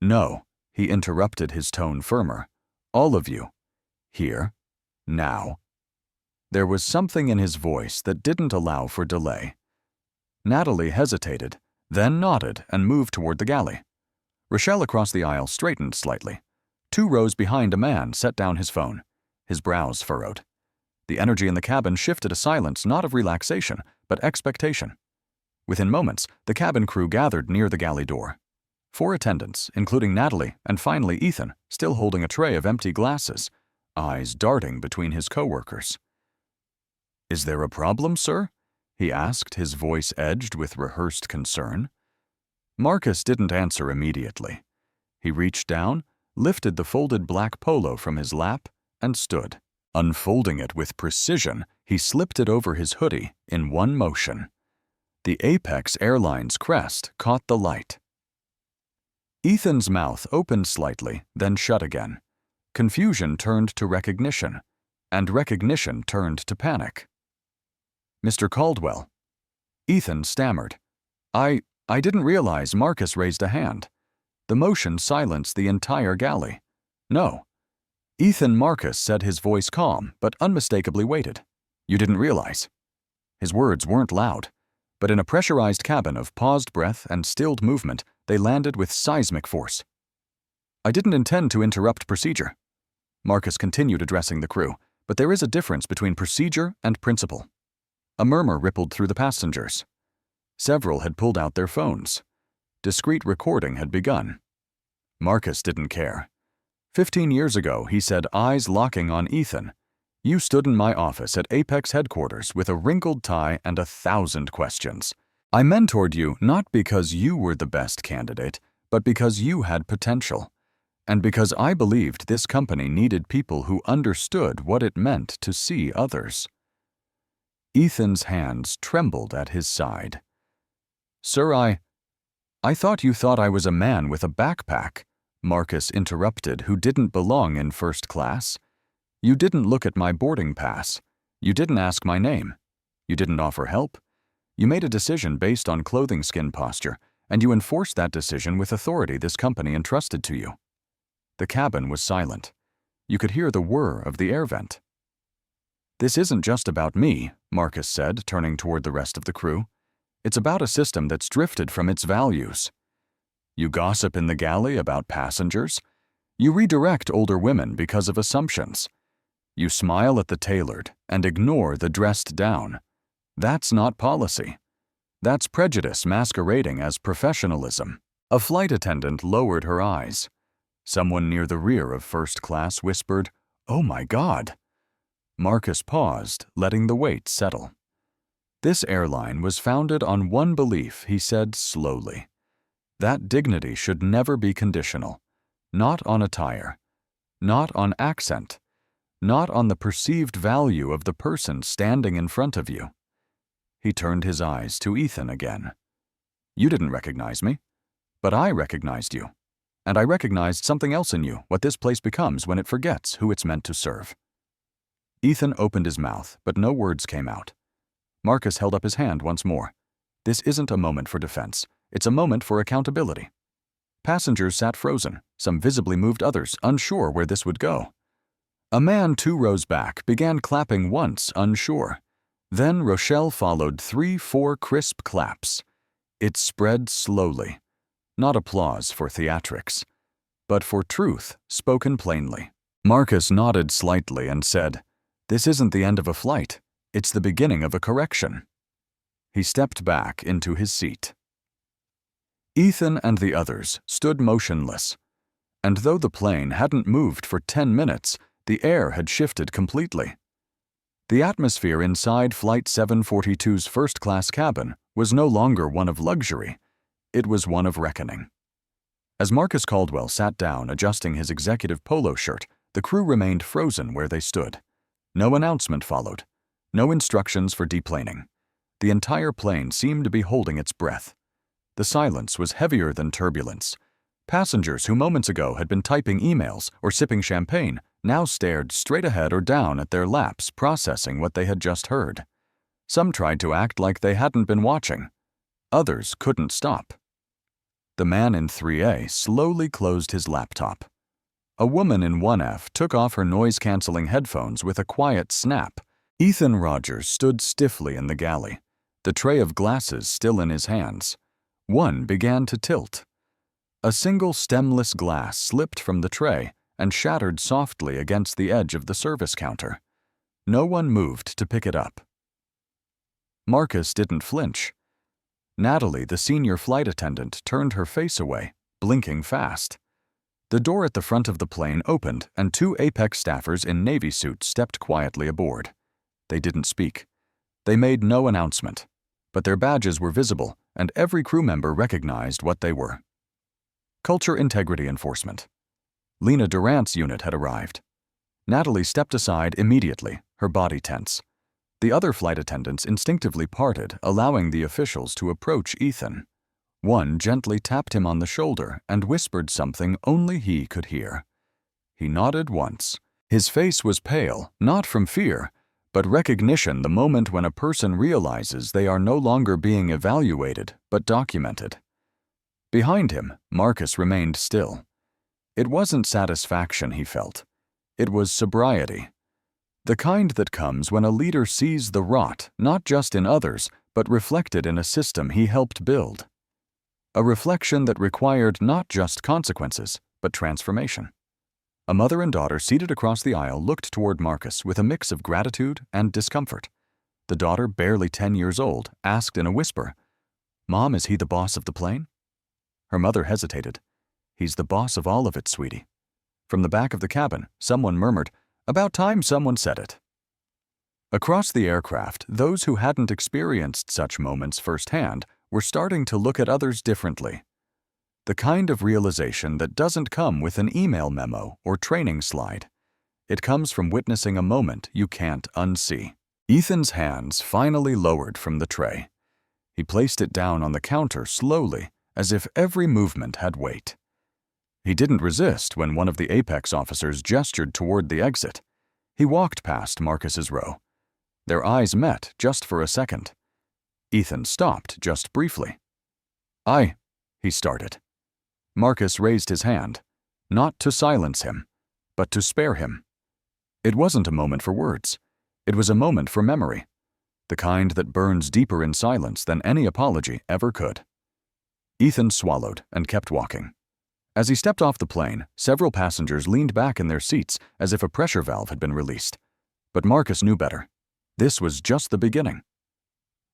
No, he interrupted, his tone firmer. All of you. Here. Now. There was something in his voice that didn't allow for delay. Natalie hesitated, then nodded and moved toward the galley. Rochelle across the aisle straightened slightly. 2 rows behind a man set down his phone, his brows furrowed. The energy in the cabin shifted, a silence not of relaxation, but expectation. Within moments, the cabin crew gathered near the galley door. 4 attendants, including Natalie and finally Ethan, still holding a tray of empty glasses, eyes darting between his coworkers. Is there a problem, sir? He asked, his voice edged with rehearsed concern. Marcus didn't answer immediately. He reached down, lifted the folded black polo from his lap, and stood. Unfolding it with precision, he slipped it over his hoodie in one motion. The Apex Airlines crest caught the light. Ethan's mouth opened slightly, then shut again. Confusion turned to recognition, and recognition turned to panic. "Mr. Caldwell." Ethan stammered. I didn't realize." Marcus raised a hand. The motion silenced the entire galley. "No." Ethan Marcus said, his voice calm, but unmistakably weighted. "You didn't realize." His words weren't loud, but in a pressurized cabin of paused breath and stilled movement, they landed with seismic force. "I didn't intend to interrupt procedure." Marcus continued addressing the crew, but there is a difference between procedure and principle. A murmur rippled through the passengers. Several had pulled out their phones. Discreet recording had begun. Marcus didn't care. 15 years ago, he said, eyes locking on Ethan, "You stood in my office at Apex headquarters with a wrinkled tie and 1,000 questions. I mentored you not because you were the best candidate, but because you had potential, and because I believed this company needed people who understood what it meant to see others." Ethan's hands trembled at his side. "Sir, I thought you thought I was a man with a backpack," Marcus interrupted, who didn't belong in first class. "You didn't look at my boarding pass. You didn't ask my name. You didn't offer help. You made a decision based on clothing skin posture, and you enforced that decision with authority this company entrusted to you." The cabin was silent. You could hear the whir of the air vent. "This isn't just about me," Marcus said, turning toward the rest of the crew. "It's about a system that's drifted from its values. You gossip in the galley about passengers. You redirect older women because of assumptions. You smile at the tailored and ignore the dressed down. That's not policy. That's prejudice masquerading as professionalism." A flight attendant lowered her eyes. Someone near the rear of first class whispered, "Oh my God." Marcus paused, letting the weight settle. This airline was founded on one belief, he said slowly. That dignity should never be conditional. Not on attire. Not on accent. Not on the perceived value of the person standing in front of you. He turned his eyes to Ethan again. "You didn't recognize me, but I recognized you. And I recognized something else in you, what this place becomes when it forgets who it's meant to serve." Ethan opened his mouth, but no words came out. Marcus held up his hand once more. This isn't a moment for defense. It's a moment for accountability. Passengers sat frozen, some visibly moved, others unsure where this would go. A man 2 rows back began clapping once, unsure. Then Rochelle followed 3-4 crisp claps. It spread slowly. Not applause for theatrics, but for truth spoken plainly. Marcus nodded slightly and said, "This isn't the end of a flight. It's the beginning of a correction." He stepped back into his seat. Ethan and the others stood motionless, and though the plane hadn't moved for 10 minutes, the air had shifted completely. The atmosphere inside Flight 742's first-class cabin was no longer one of luxury. It was one of reckoning. As Marcus Caldwell sat down adjusting his executive polo shirt, the crew remained frozen where they stood. No announcement followed. No instructions for deplaning. The entire plane seemed to be holding its breath. The silence was heavier than turbulence. Passengers who moments ago had been typing emails or sipping champagne now stared straight ahead or down at their laps, processing what they had just heard. Some tried to act like they hadn't been watching. Others couldn't stop. The man in 3A slowly closed his laptop. A woman in 1F took off her noise-canceling headphones with a quiet snap. Ethan Rogers stood stiffly in the galley, the tray of glasses still in his hands. One began to tilt. A single stemless glass slipped from the tray and shattered softly against the edge of the service counter. No one moved to pick it up. Marcus didn't flinch. Natalie, the senior flight attendant, turned her face away, blinking fast. The door at the front of the plane opened and 2 Apex staffers in Navy suits stepped quietly aboard. They didn't speak. They made no announcement, but their badges were visible and every crew member recognized what they were. Culture Integrity Enforcement. Lena Durant's unit had arrived. Natalie stepped aside immediately, her body tense. The other flight attendants instinctively parted, allowing the officials to approach Ethan. One gently tapped him on the shoulder and whispered something only he could hear. He nodded once. His face was pale, not from fear, but recognition, the moment when a person realizes they are no longer being evaluated, but documented. Behind him, Marcus remained still. It wasn't satisfaction he felt. It was sobriety. The kind that comes when a leader sees the rot, not just in others, but reflected in a system he helped build. A reflection that required not just consequences, but transformation. A mother and daughter seated across the aisle looked toward Marcus with a mix of gratitude and discomfort. The daughter, barely 10 years old, asked in a whisper, "Mom, is he the boss of the plane?" Her mother hesitated. "He's the boss of all of it, sweetie." From the back of the cabin, someone murmured, "About time someone said it." Across the aircraft, those who hadn't experienced such moments firsthand were starting to look at others differently. The kind of realization that doesn't come with an email memo or training slide. It comes from witnessing a moment you can't unsee. Ethan's hands finally lowered from the tray. He placed it down on the counter slowly, as if every movement had weight. He didn't resist when one of the Apex officers gestured toward the exit. He walked past Marcus's row. Their eyes met just for a second. Ethan stopped just briefly. He started. Marcus raised his hand, not to silence him, but to spare him. It wasn't a moment for words. It was a moment for memory, the kind that burns deeper in silence than any apology ever could. Ethan swallowed and kept walking. As he stepped off the plane, several passengers leaned back in their seats as if a pressure valve had been released. But Marcus knew better. This was just the beginning.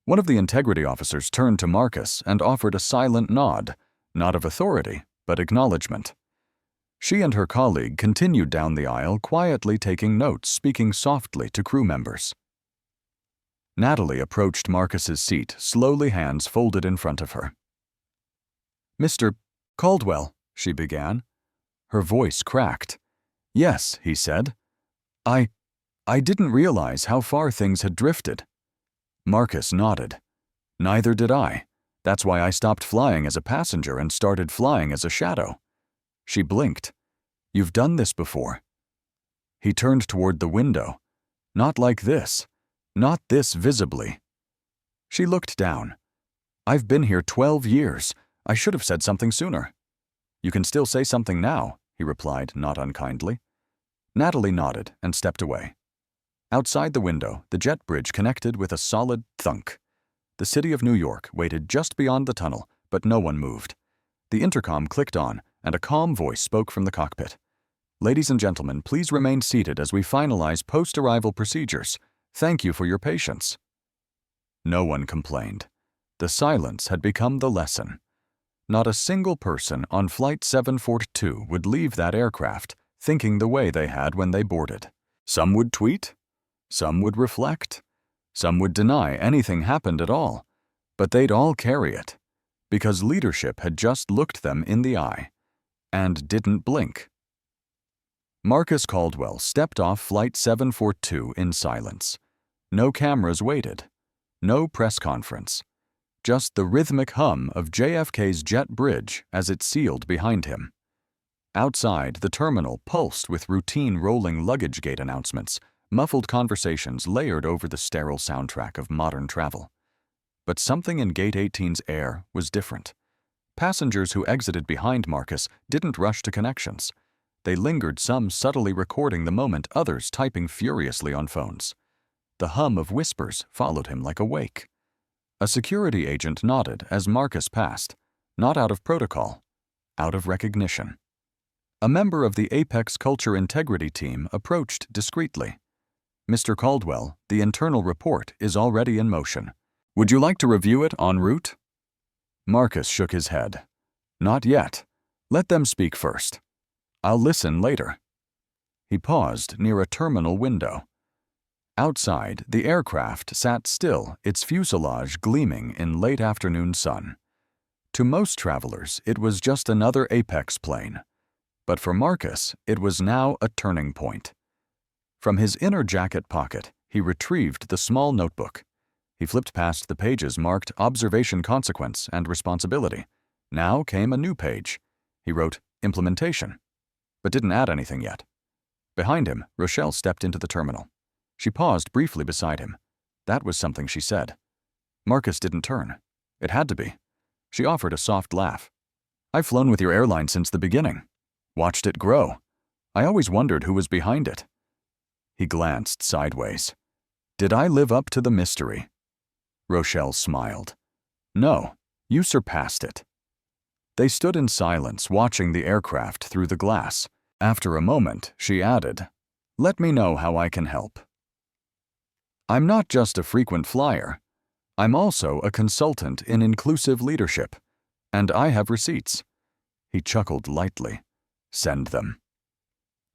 One of the integrity officers turned to Marcus and offered a silent nod, not of authority, but acknowledgement. She and her colleague continued down the aisle, quietly taking notes, speaking softly to crew members. Natalie approached Marcus's seat, slowly, hands folded in front of her. "Mr. Caldwell," she began. Her voice cracked. "Yes," he said. I didn't realize how far things had drifted." Marcus nodded. "Neither did I. That's why I stopped flying as a passenger and started flying as a shadow." She blinked. "You've done this before." He turned toward the window. "Not like this. Not this visibly." She looked down. "I've been here 12 years. I should have said something sooner." "You can still say something now," he replied, not unkindly. Natalie nodded and stepped away. Outside the window, the jet bridge connected with a solid thunk. The city of New York waited just beyond the tunnel, but no one moved. The intercom clicked on, and a calm voice spoke from the cockpit. "Ladies and gentlemen, please remain seated as we finalize post-arrival procedures. Thank you for your patience." No one complained. The silence had become the lesson. Not a single person on Flight 742 would leave that aircraft thinking the way they had when they boarded. Some would tweet. Some would reflect. Some would deny anything happened at all. But they'd all carry it, because leadership had just looked them in the eye and didn't blink. Marcus Caldwell stepped off Flight 742 in silence. No cameras waited. No press conference. Just the rhythmic hum of JFK's jet bridge as it sealed behind him. Outside, the terminal pulsed with routine rolling luggage gate announcements, muffled conversations layered over the sterile soundtrack of modern travel. But something in Gate 18's air was different. Passengers who exited behind Marcus didn't rush to connections. They lingered, some subtly recording the moment, others typing furiously on phones. The hum of whispers followed him like a wake. A security agent nodded as Marcus passed, not out of protocol, out of recognition. A member of the Apex Culture Integrity team approached discreetly. "Mr. Caldwell, the internal report is already in motion. Would you like to review it en route?" Marcus shook his head. "Not yet. Let them speak first. I'll listen later." He paused near a terminal window. Outside, the aircraft sat still, its fuselage gleaming in late afternoon sun. To most travelers, it was just another Apex plane. But for Marcus, it was now a turning point. From his inner jacket pocket, he retrieved the small notebook. He flipped past the pages marked Observation Consequence and Responsibility. Now came a new page. He wrote Implementation, but didn't add anything yet. Behind him, Rochelle stepped into the terminal. She paused briefly beside him. That was something she said. Marcus didn't turn. It had to be. She offered a soft laugh. I've flown with your airline since the beginning. Watched it grow. I always wondered who was behind it. He glanced sideways. Did I live up to the mystery? Rochelle smiled. No, you surpassed it. They stood in silence, watching the aircraft through the glass. After a moment, she added, Let me know how I can help. I'm not just a frequent flyer. I'm also a consultant in inclusive leadership, and I have receipts. He chuckled lightly. Send them.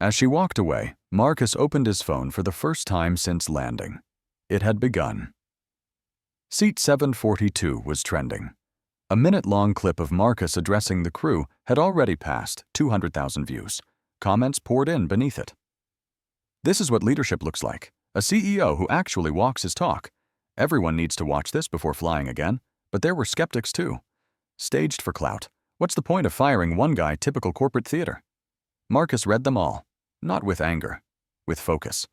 As she walked away, Marcus opened his phone for the first time since landing. It had begun. Seat 742 was trending. A minute-long clip of Marcus addressing the crew had already passed 200,000 views. Comments poured in beneath it. This is what leadership looks like. A CEO who actually walks his talk. Everyone needs to watch this before flying again, but there were skeptics too. Staged for clout. What's the point of firing one guy? Typical corporate theater. Marcus read them all, not with anger, with focus.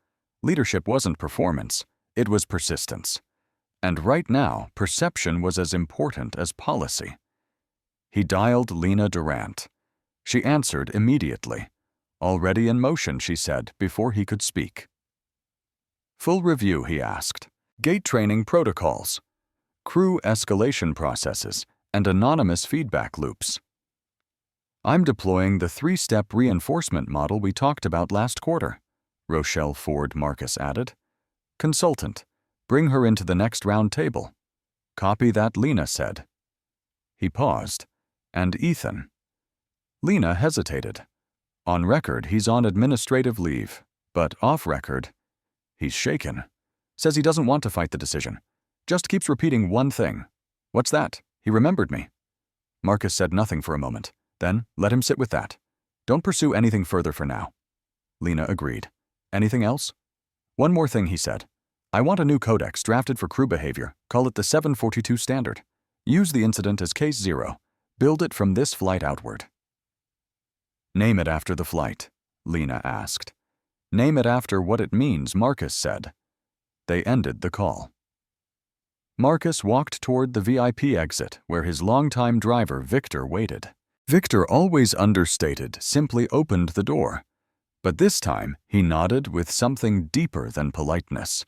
Leadership wasn't performance, it was persistence. And right now, perception was as important as policy. He dialed Lena Durant. She answered immediately. Already in motion, she said, before he could speak. Full review, he asked. Gate training protocols, crew escalation processes, and anonymous feedback loops. I'm deploying the 3-step reinforcement model we talked about last quarter, Rochelle Ford Marcus added. Consultant, bring her into the next round table. Copy that, Lena said. He paused. And Ethan? Lena hesitated. On record, he's on administrative leave, but off record, he's shaken. Says he doesn't want to fight the decision. Just keeps repeating one thing. What's that? He remembered me. Marcus said nothing for a moment. Then, let him sit with that. Don't pursue anything further for now. Lena agreed. Anything else? One more thing, he said. I want a new codex drafted for crew behavior. Call it the 742 standard. Use the incident as case 0. Build it from this flight outward. Name it after the flight, Lena asked. Name it after what it means, Marcus said. They ended the call. Marcus walked toward the VIP exit where his longtime driver Victor waited. Victor, always understated, simply opened the door. But this time, he nodded with something deeper than politeness.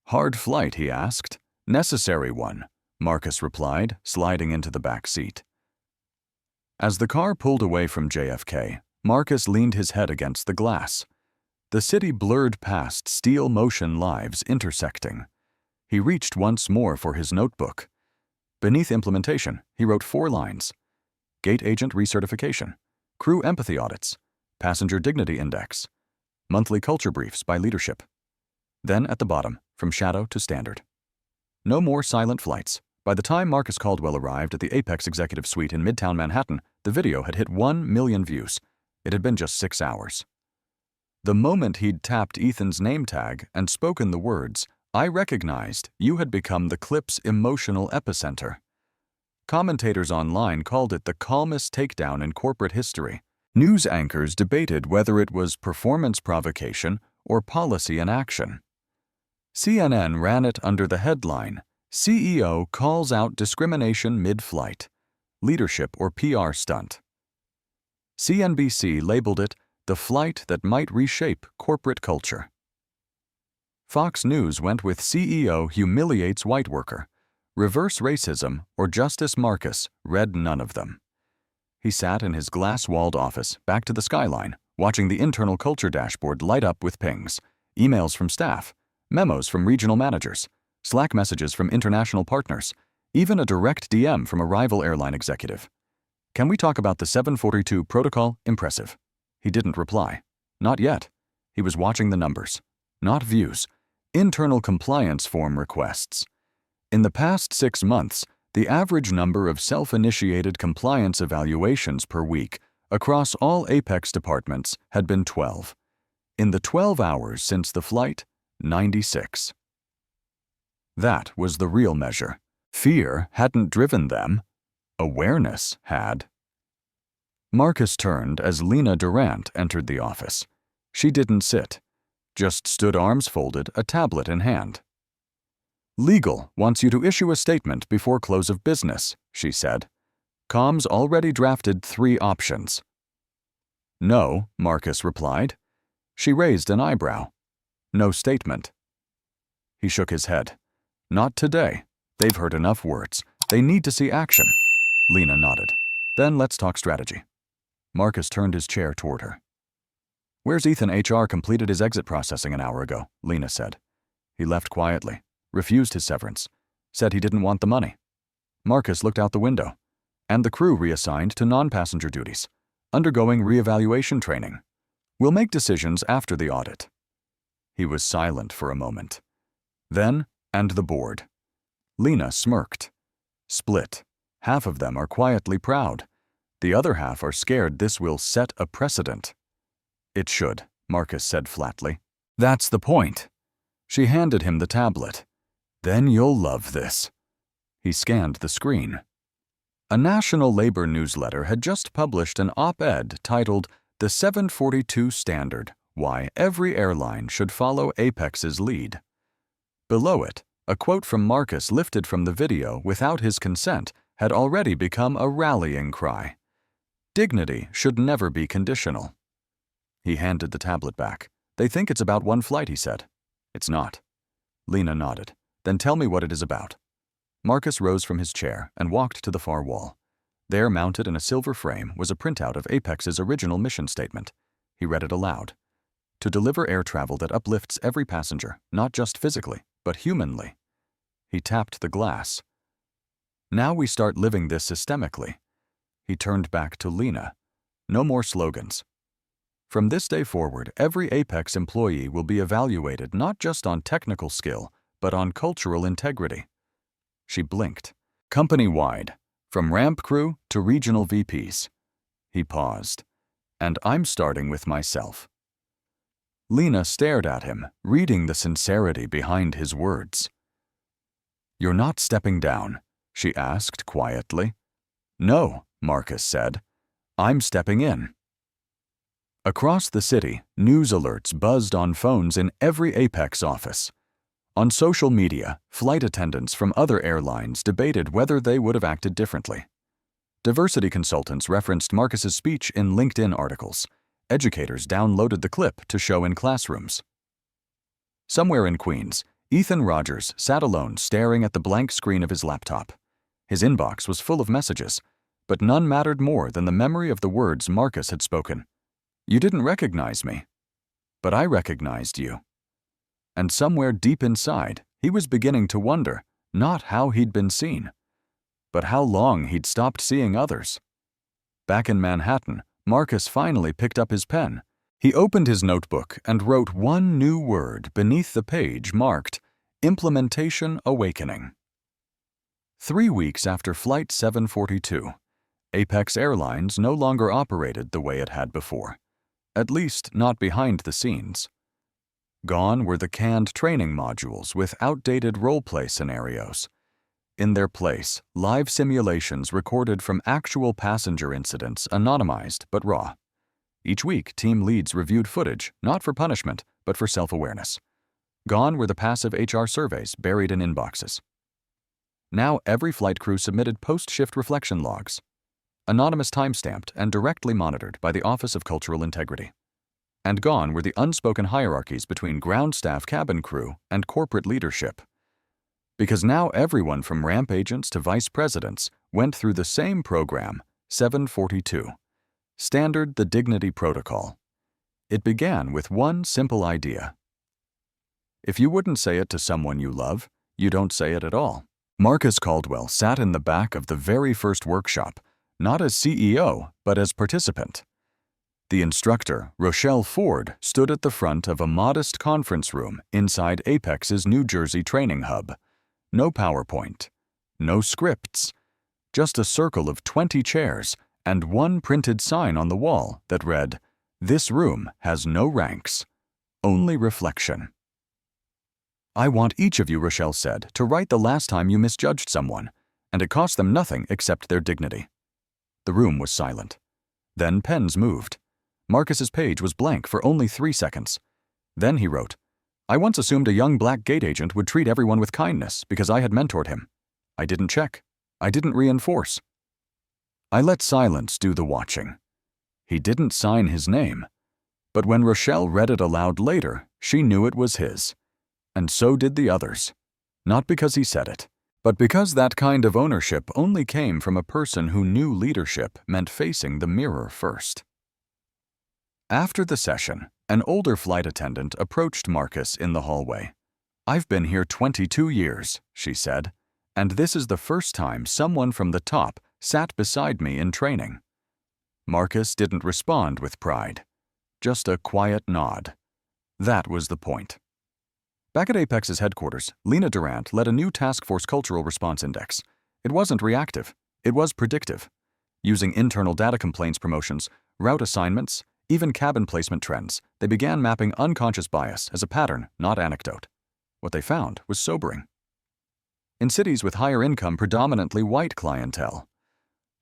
Hard flight, he asked. Necessary one, Marcus replied, sliding into the back seat. As the car pulled away from JFK, Marcus leaned his head against the glass. The city blurred past steel motion lives intersecting. He reached once more for his notebook. Beneath implementation, he wrote 4 lines. Gate agent recertification, crew empathy audits, passenger dignity index, monthly culture briefs by leadership. Then at the bottom, from shadow to standard. No more silent flights. By the time Marcus Caldwell arrived at the Apex Executive Suite in Midtown Manhattan, the video had hit 1 million views. It had been just 6 hours. The moment he'd tapped Ethan's name tag and spoken the words, I recognized you had become the clip's emotional epicenter. Commentators online called it the calmest takedown in corporate history. News anchors debated whether it was performance provocation or policy in action. CNN ran it under the headline, CEO calls out discrimination mid-flight, leadership or PR stunt. CNBC labeled it the flight that might reshape corporate culture. Fox News went with CEO humiliates white worker. Reverse racism or Justice Marcus read none of them. He sat in his glass-walled office, back to the skyline, watching the internal culture dashboard light up with pings, emails from staff, memos from regional managers, Slack messages from international partners, even a direct DM from a rival airline executive. Can we talk about the 742 protocol? Impressive. He didn't reply. Not yet. He was watching the numbers. Not views. Internal compliance form requests. In the past 6 months, the average number of self-initiated compliance evaluations per week across all Apex departments had been 12. In the 12 hours since the flight, 96. That was the real measure. Fear hadn't driven them. Awareness had. Marcus turned as Lena Durant entered the office. She didn't sit, just stood arms folded, a tablet in hand. "Legal wants you to issue a statement before close of business," she said. "Comms already drafted 3 options." "No," Marcus replied. She raised an eyebrow. "No statement." He shook his head. "Not today. They've heard enough words. They need to see action." Lena nodded. "Then let's talk strategy." Marcus turned his chair toward her. "Where's Ethan? HR completed his exit processing an hour ago," Lena said. "He left quietly, refused his severance, said he didn't want the money." Marcus looked out the window. "And the crew reassigned to non-passenger duties, undergoing reevaluation training. We'll make decisions after the audit." He was silent for a moment. Then, "And the board." Lena smirked. "Split. Half of them are quietly proud. The other half are scared this will set a precedent." "It should," Marcus said flatly. "That's the point." She handed him the tablet. "Then you'll love this." He scanned the screen. A national labor newsletter had just published an op-ed titled "The 742 Standard: Why Every Airline Should Follow Apex's Lead." Below it, a quote from Marcus lifted from the video without his consent had already become a rallying cry. Dignity should never be conditional. He handed the tablet back. "They think it's about one flight," he said. "It's not." Lena nodded. "Then tell me what it is about." Marcus rose from his chair and walked to the far wall. There, mounted in a silver frame, was a printout of Apex's original mission statement. He read it aloud. "To deliver air travel that uplifts every passenger, not just physically, but humanly." He tapped the glass. "Now we start living this systemically." He turned back to Lena. "No more slogans. From this day forward, every Apex employee will be evaluated not just on technical skill, but on cultural integrity." She blinked. "Company-wide, from ramp crew to regional VPs." He paused. "And I'm starting with myself." Lena stared at him, reading the sincerity behind his words. "You're not stepping down?" she asked quietly. "No," Marcus said. "I'm stepping in." Across the city, news alerts buzzed on phones in every Apex office. On social media, flight attendants from other airlines debated whether they would have acted differently. Diversity consultants referenced Marcus's speech in LinkedIn articles. Educators downloaded the clip to show in classrooms. Somewhere in Queens, Ethan Rogers sat alone staring at the blank screen of his laptop. His inbox was full of messages, but none mattered more than the memory of the words Marcus had spoken. "You didn't recognize me, but I recognized you." And somewhere deep inside, he was beginning to wonder, not how he'd been seen, but how long he'd stopped seeing others. Back in Manhattan, Marcus finally picked up his pen. He opened his notebook and wrote one new word beneath the page marked Implementation Awakening. 3 weeks after Flight 742, Apex Airlines no longer operated the way it had before, at least not behind the scenes. Gone were the canned training modules with outdated role-play scenarios. In their place, live simulations recorded from actual passenger incidents, anonymized but raw. Each week, team leads reviewed footage, not for punishment, but for self-awareness. Gone were the passive HR surveys buried in inboxes. Now every flight crew submitted post-shift reflection logs, anonymous time-stamped and directly monitored by the Office of Cultural Integrity. And gone were the unspoken hierarchies between ground staff, cabin crew, and corporate leadership. Because now everyone from ramp agents to vice presidents went through the same program, 742, Standard the Dignity Protocol. It began with one simple idea. If you wouldn't say it to someone you love, you don't say it at all. Marcus Caldwell sat in the back of the very first workshop, not as CEO, but as participant. The instructor, Rochelle Ford, stood at the front of a modest conference room inside Apex's New Jersey training hub. No PowerPoint, no scripts, just a circle of 20 chairs and one printed sign on the wall that read, "This room has no ranks, Only reflection. "I want each of you," Rochelle said, "to write the last time you misjudged someone, and it cost them nothing except their dignity." The room was silent. Then pens moved. Marcus's page was blank for only 3 seconds. Then he wrote, "I once assumed a young black gate agent would treat everyone with kindness because I had mentored him. I didn't check. I didn't reinforce. I let silence do the watching." He didn't sign his name. But when Rochelle read it aloud later, she knew it was his. And so did the others. Not because he said it, but because that kind of ownership only came from a person who knew leadership meant facing the mirror first. After the session, an older flight attendant approached Marcus in the hallway. "I've been here 22 years, she said, "and this is the first time someone from the top sat beside me in training." Marcus didn't respond with pride, just a quiet nod. That was the point. Back at Apex's headquarters, Lena Durant led a new task force cultural response index. It wasn't reactive, it was predictive. Using internal data complaints promotions, route assignments, even cabin placement trends, they began mapping unconscious bias as a pattern, not anecdote. What they found was sobering. In cities with higher income, predominantly white clientele,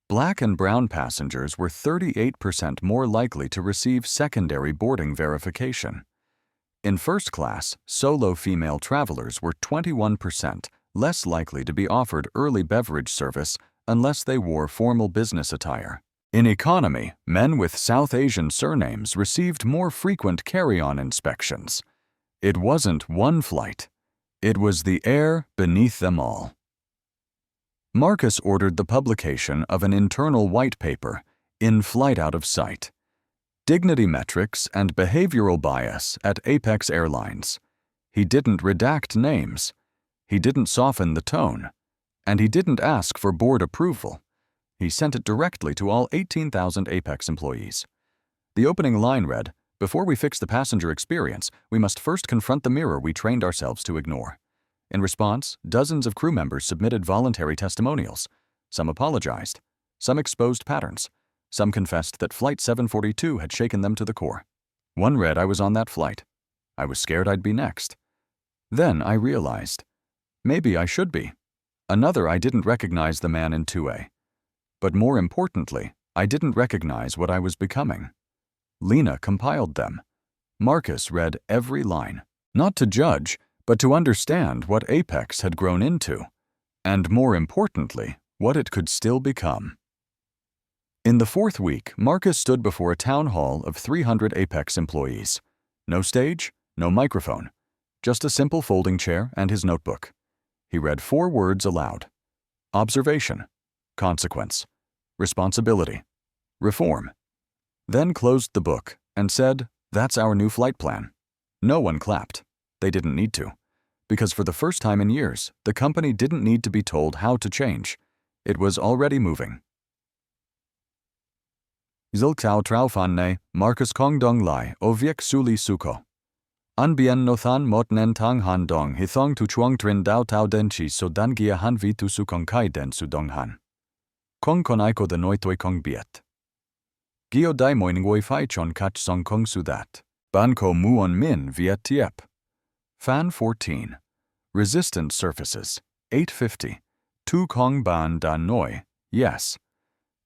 Black and brown passengers were 38% more likely to receive secondary boarding verification. In first class, solo female travelers were 21% less likely to be offered early beverage service unless they wore formal business attire. In economy, men with South Asian surnames received more frequent carry-on inspections. It wasn't one flight. It was the air beneath them all. Marcus ordered the publication of an internal white paper, In Flight Out of Sight, Dignity Metrics and Behavioral Bias at Apex Airlines. He didn't redact names. He didn't soften the tone. And he didn't ask for board approval. He sent it directly to all 18,000 Apex employees. The opening line read, "Before we fix the passenger experience, we must first confront the mirror we trained ourselves to ignore." In response, dozens of crew members submitted voluntary testimonials. Some apologized. Some exposed patterns. Some confessed that Flight 742 had shaken them to the core. One read, "I was on that flight. I was scared I'd be next. Then I realized, maybe I should be." Another, "I didn't recognize the man in 2A. But more importantly, I didn't recognize what I was becoming." Lena compiled them. Marcus read every line, not to judge, but to understand what Apex had grown into, and more importantly, what it could still become. In the 4th week, Marcus stood before a town hall of 300 Apex employees. No stage, no microphone, just a simple folding chair and his notebook. He read 4 words aloud: observation, consequence, responsibility, reform. Then closed the book and said, "That's our new flight plan." No one clapped. They didn't need to, because for the first time in years, the company didn't need to be told how to change. It was already moving. Ziltao traufanne, Marcus Kong Dong Lai, Oviek Suli Suko. Anbien Nothan Mot Nen Tang Han Dong Hithong Tu Chuang Trin Dao Tao Den Chi So Dan Gia Han Vi Tu Sukong Kai Den Su Dong Han. Kong Kon Aiko the Noitoi Kong Biet. Gio Dai Moin Ngoi Fai Chon Kach Song Kong Sudat. Ban Ko Muon Min Viet Tiep. Fan 14. Resistant surfaces, 850. Tu Kong Ban Da Noi, yes.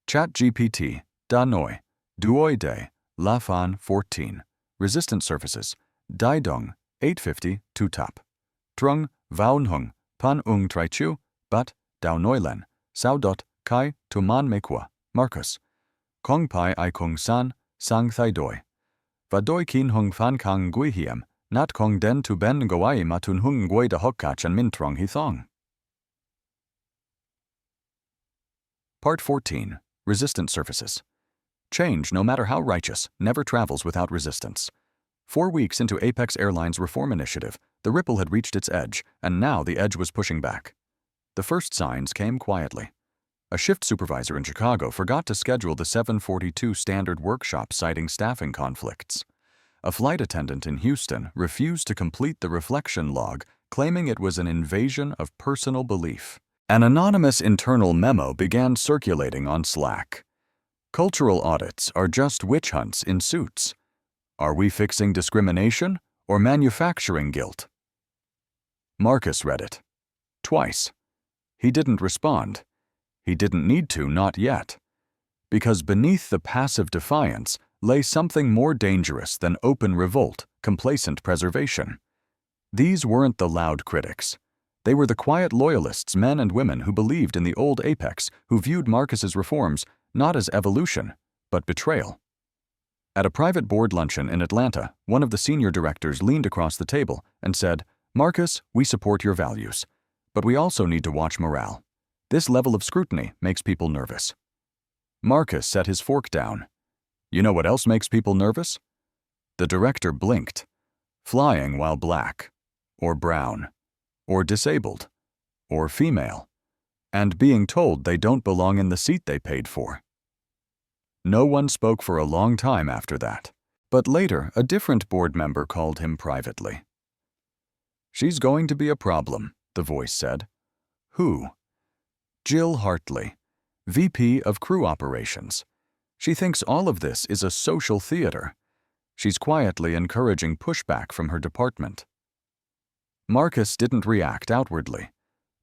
Chat GPT, Da Noi, Duoi De, La Fan 14. Resistant surfaces, Dai Dong, 850, Tu Tap. Trung, Vaun Hung, Pan Ung Trai Chu, Bat, Dao Noilen, Sao Dot, Kai, Tu Man Mekwa, Marcus. Kong Pai I Kung San, Sang Thai Doi. Va Doi Kin Hung Fan Kang Gui Hiem. Nat Kong Den Tu Ben Goai Matun Hung Gui Da Hokkach and Min Trong Hi Thong. Part 14. Resistant surfaces. Change, no matter how righteous, never travels without resistance. 4 weeks into Apex Airlines' reform initiative, the ripple had reached its edge, and now the edge was pushing back. The first signs came quietly. A shift supervisor in Chicago forgot to schedule the 742 standard workshop citing staffing conflicts. A flight attendant in Houston refused to complete the reflection log, claiming it was an invasion of personal belief. An anonymous internal memo began circulating on Slack. Cultural audits are just witch hunts in suits. Are we fixing discrimination, or manufacturing guilt? Marcus read it. Twice. He didn't respond. He didn't need to, not yet. Because beneath the passive defiance lay something more dangerous than open revolt, complacent preservation. These weren't the loud critics. They were the quiet loyalists, men and women who believed in the old Apex, who viewed Marcus's reforms not as evolution, but betrayal. At a private board luncheon in Atlanta, one of the senior directors leaned across the table and said, "Marcus, we support your values, but we also need to watch morale. This level of scrutiny makes people nervous." Marcus set his fork down. "You know what else makes people nervous?" The director blinked. Flying while black, or brown, or disabled, or female, and being told they don't belong in the seat they paid for. No one spoke for a long time after that, but later a different board member called him privately. "She's going to be a problem," the voice said. "Who?" "Jill Hartley, VP of Crew Operations. She thinks all of this is a social theater. She's quietly encouraging pushback from her department." Marcus didn't react outwardly,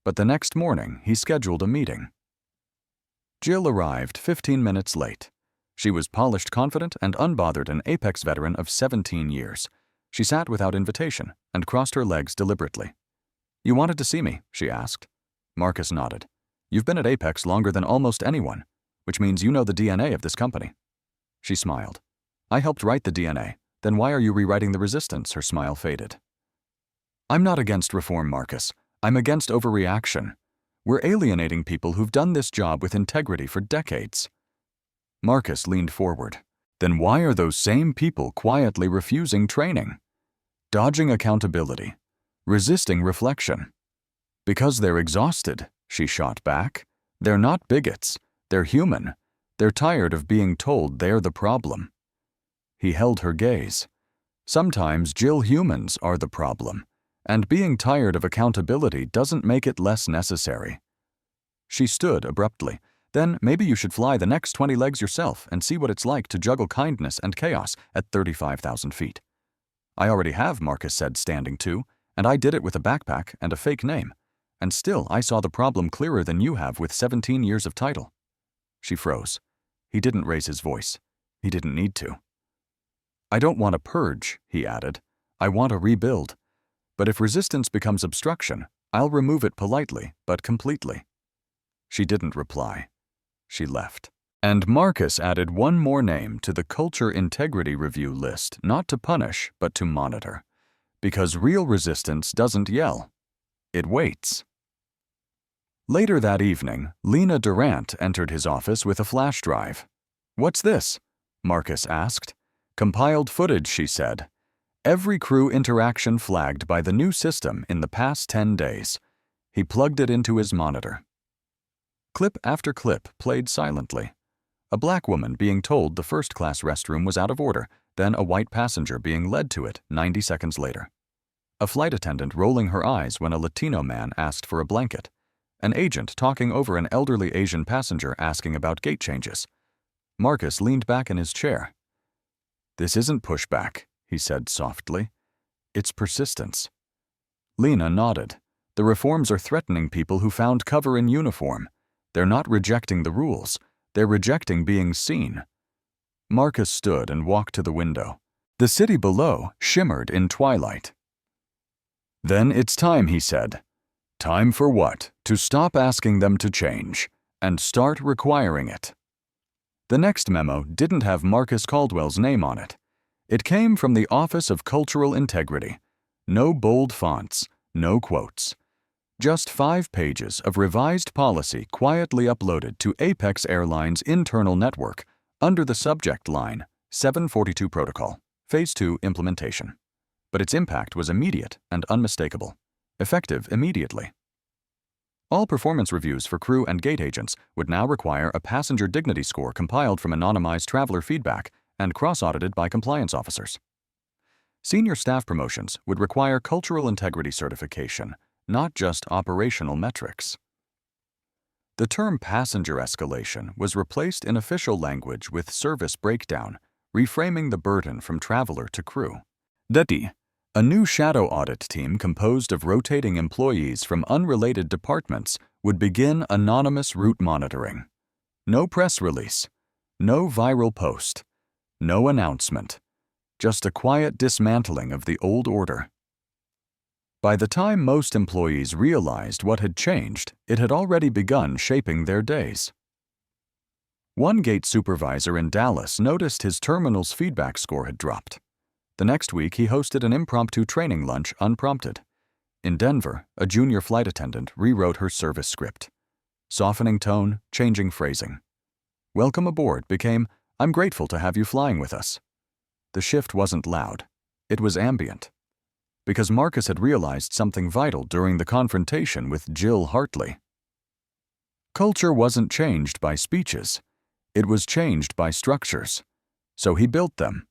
but the next morning he scheduled a meeting. Jill arrived 15 minutes late. She was polished, confident, and unbothered, an Apex veteran of 17 years. She sat without invitation and crossed her legs deliberately. "You wanted to see me?" she asked. Marcus nodded. "You've been at Apex longer than almost anyone, which means you know the DNA of this company." She smiled. "I helped write the DNA. Then why are you rewriting the resistance?" Her smile faded. "I'm not against reform, Marcus. I'm against overreaction. We're alienating people who've done this job with integrity for decades." Marcus leaned forward. "Then why are those same people quietly refusing training? Dodging accountability, resisting reflection?" "Because they're exhausted," she shot back. "They're not bigots. They're human. They're tired of being told they're the problem." He held her gaze. "Sometimes Jill, humans are the problem, and being tired of accountability doesn't make it less necessary." She stood abruptly. "Then maybe you should fly the next 20 legs yourself and see what it's like to juggle kindness and chaos at 35,000 feet. "I already have," Marcus said, standing too, "and I did it with a backpack and a fake name. And still, I saw the problem clearer than you have with 17 years of title." She froze. He didn't raise his voice. He didn't need to. "I don't want to purge," he added. "I want to rebuild. But if resistance becomes obstruction, I'll remove it politely, but completely." She didn't reply. She left. And Marcus added one more name to the Culture Integrity Review list, not to punish, but to monitor. Because real resistance doesn't yell. It waits. Later that evening, Lena Durant entered his office with a flash drive. "What's this?" Marcus asked. "Compiled footage," she said. "Every crew interaction flagged by the new system in the past 10 days. He plugged it into his monitor. Clip after clip played silently. A black woman being told the first-class restroom was out of order, then a white passenger being led to it 90 seconds later. A flight attendant rolling her eyes when a Latino man asked for a blanket. An agent talking over an elderly Asian passenger asking about gate changes. Marcus leaned back in his chair. "This isn't pushback," he said softly. "It's persistence." Lena nodded. "The reforms are threatening people who found cover in uniform. They're not rejecting the rules. They're rejecting being seen." Marcus stood and walked to the window. The city below shimmered in twilight. "Then it's time," he said. "Time for what? To stop asking them to change, and start requiring it." The next memo didn't have Marcus Caldwell's name on it. It came from the Office of Cultural Integrity. No bold fonts, no quotes. Just 5 pages of revised policy quietly uploaded to Apex Airlines' internal network under the subject line 742 Protocol, Phase 2 Implementation. But its impact was immediate and unmistakable, effective immediately. All performance reviews for crew and gate agents would now require a passenger dignity score compiled from anonymized traveler feedback and cross-audited by compliance officers. Senior staff promotions would require cultural integrity certification, not just operational metrics. The term passenger escalation was replaced in official language with service breakdown, reframing the burden from traveler to crew. Deti, A new shadow audit team composed of rotating employees from unrelated departments would begin anonymous route monitoring. No press release, no viral post, no announcement, just a quiet dismantling of the old order. By the time most employees realized what had changed, it had already begun shaping their days. One gate supervisor in Dallas noticed his terminal's feedback score had dropped. The next week, he hosted an impromptu training lunch unprompted. In Denver, a junior flight attendant rewrote her service script. Softening tone, changing phrasing. Welcome aboard became, I'm grateful to have you flying with us. The shift wasn't loud. It was ambient. Because Marcus had realized something vital during the confrontation with Jill Hartley. Culture wasn't changed by speeches. It was changed by structures. So he built them,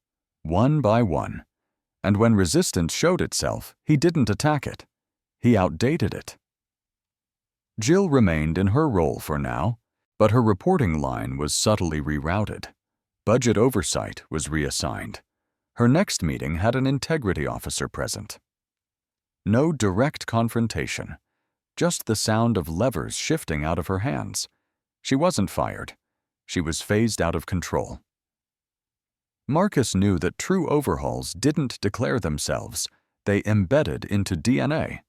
one by one. And when resistance showed itself, he didn't attack it. He outdated it. Jill remained in her role for now, but her reporting line was subtly rerouted. Budget oversight was reassigned. Her next meeting had an integrity officer present. No direct confrontation, just the sound of levers shifting out of her hands. She wasn't fired. She was phased out of control. Marcus knew that true overhauls didn't declare themselves. They embedded into DNA.